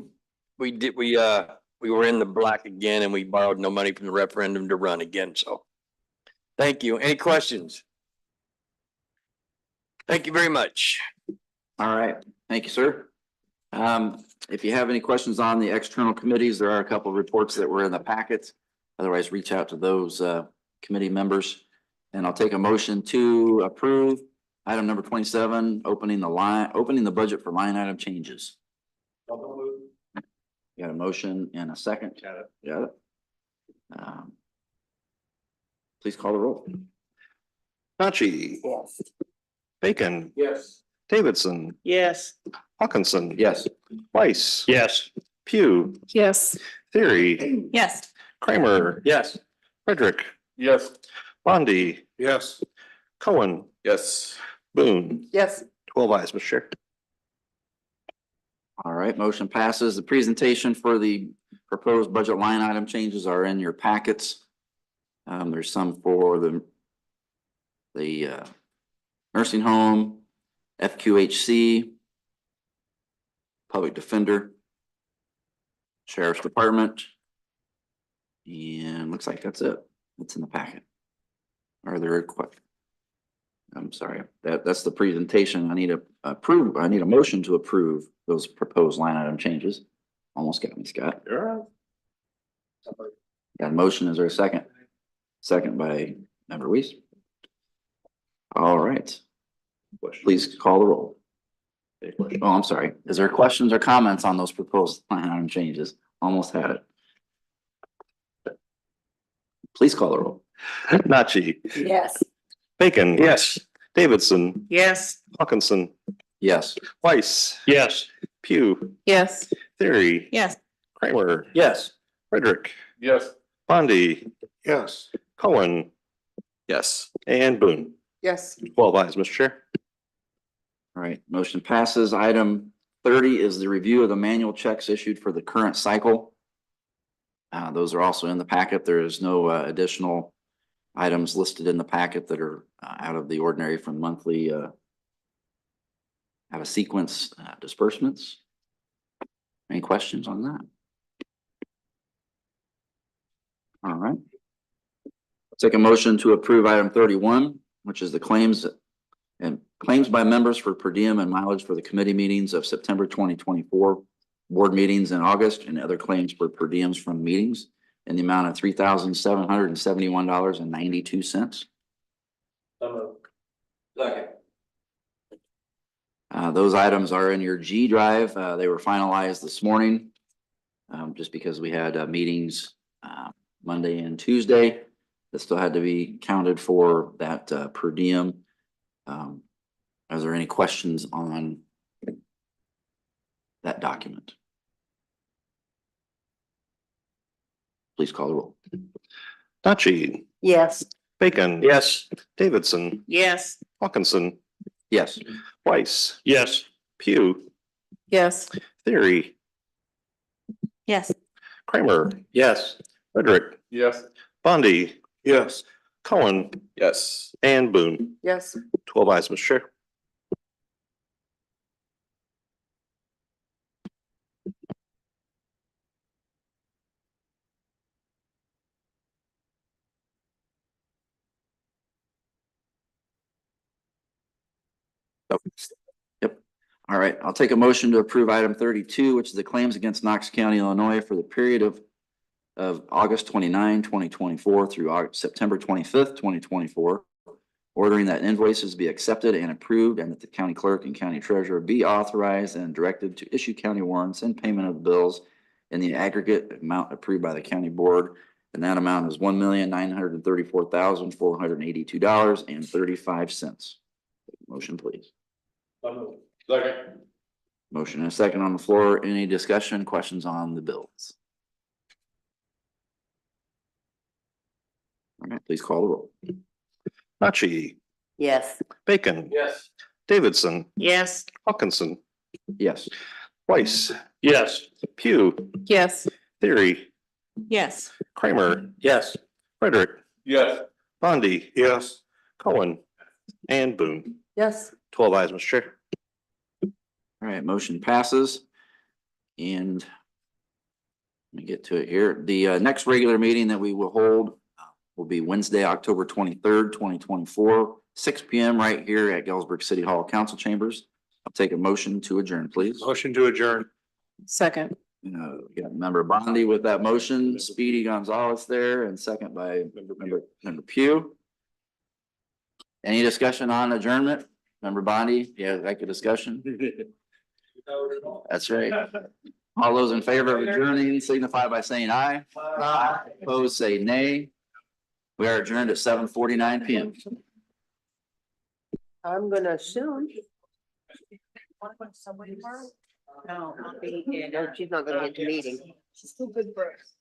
were in the black again and we borrowed no money from the referendum to run again, so. Thank you. Any questions? Thank you very much. All right, thank you, sir. If you have any questions on the external committees, there are a couple of reports that were in the packet. Otherwise, reach out to those committee members. And I'll take a motion to approve item number 27, opening the budget for line item changes. Got a motion and a second. Got it. Please call the roll. Nachi. Yes. Bacon. Yes. Davidson. Yes. Hawkinson. Yes. Weiss. Yes. Pugh. Yes. Theory. Yes. Kramer. Yes. Frederick. Yes. Bondy. Yes. Cohen. Yes. Boone. Yes. 12 ayes, Mr. Chair. All right, motion passes. The presentation for the proposed budget line item changes are in your packets. There's some for the nursing home, FQHC, public defender, sheriff's department, and looks like that's it. It's in the packet. Are there questions? I'm sorry, that's the presentation. I need a motion to approve those proposed line item changes. Almost got me, Scott. Got a motion. Is there a second? Second by Member Weiss. All right. Please call the roll. Oh, I'm sorry. Is there questions or comments on those proposed line item changes? Almost had it. Please call the roll. Nachi. Yes. Bacon. Yes. Davidson. Yes. Hawkinson. Yes. Weiss. Yes. Pugh. Yes. Theory. Yes. Kramer. Yes. Frederick. Yes. Bondy. Yes. Cohen. Yes. And Boone. Yes. 12 ayes, Mr. Chair. All right, motion passes. Item 30 is the review of the manual checks issued for the current cycle. Those are also in the packet. There is no additional items listed in the packet that are out of the ordinary from monthly out of sequence disbursements. Any questions on that? All right. Take a motion to approve item 31, which is the claims by members for per diem and mileage for the committee meetings of September 2024, board meetings in August, and other claims for per diems from meetings in the amount of $3,771.92. Second. Those items are in your G drive. They were finalized this morning. Just because we had meetings Monday and Tuesday that still had to be counted for that per diem. Are there any questions on that document? Please call the roll. Nachi. Yes. Bacon. Yes. Davidson. Yes. Hawkinson. Yes. Weiss. Yes. Pugh. Yes. Theory. Yes. Kramer. Yes. Frederick. Yes. Bondy. Yes. Cohen. Yes. And Boone. Yes. 12 ayes, Mr. Chair. Yep. All right, I'll take a motion to approve item 32, which is the claims against Knox County, Illinois for the period of August 29, 2024 through September 25th, 2024. Ordering that invoices be accepted and approved and that the county clerk and county treasurer be authorized and directed to issue county warrants and payment of bills in the aggregate amount approved by the county board. And that amount is $1,934,482.35. Motion, please. Second. Motion and a second on the floor. Any discussion, questions on the bills? All right, please call the roll. Nachi. Yes. Bacon. Yes. Davidson. Yes. Hawkinson. Yes. Weiss. Yes. Pugh. Yes. Theory. Yes. Kramer. Yes. Frederick. Yes. Bondy. Yes. Cohen. And Boone. Yes. 12 ayes, Mr. Chair. All right, motion passes. And let me get to it here. The next regular meeting that we will hold will be Wednesday, October 23rd, 2024, 6 p.m. right here at Galesburg City Hall Council Chambers. I'll take a motion to adjourn, please. Motion to adjourn. Second. We got member Bondi with that motion, Speedy Gonzalez there, and second by member Pugh. Any discussion on adjournment? Member Bondi, yeah, like a discussion? That's right. All those in favor of adjourning signify by saying aye. Aye. Opposed, say nay. We are adjourned at 7:49 PM. I'm gonna assume. No, I'll be No, she's not gonna get the meeting. She's still good for us.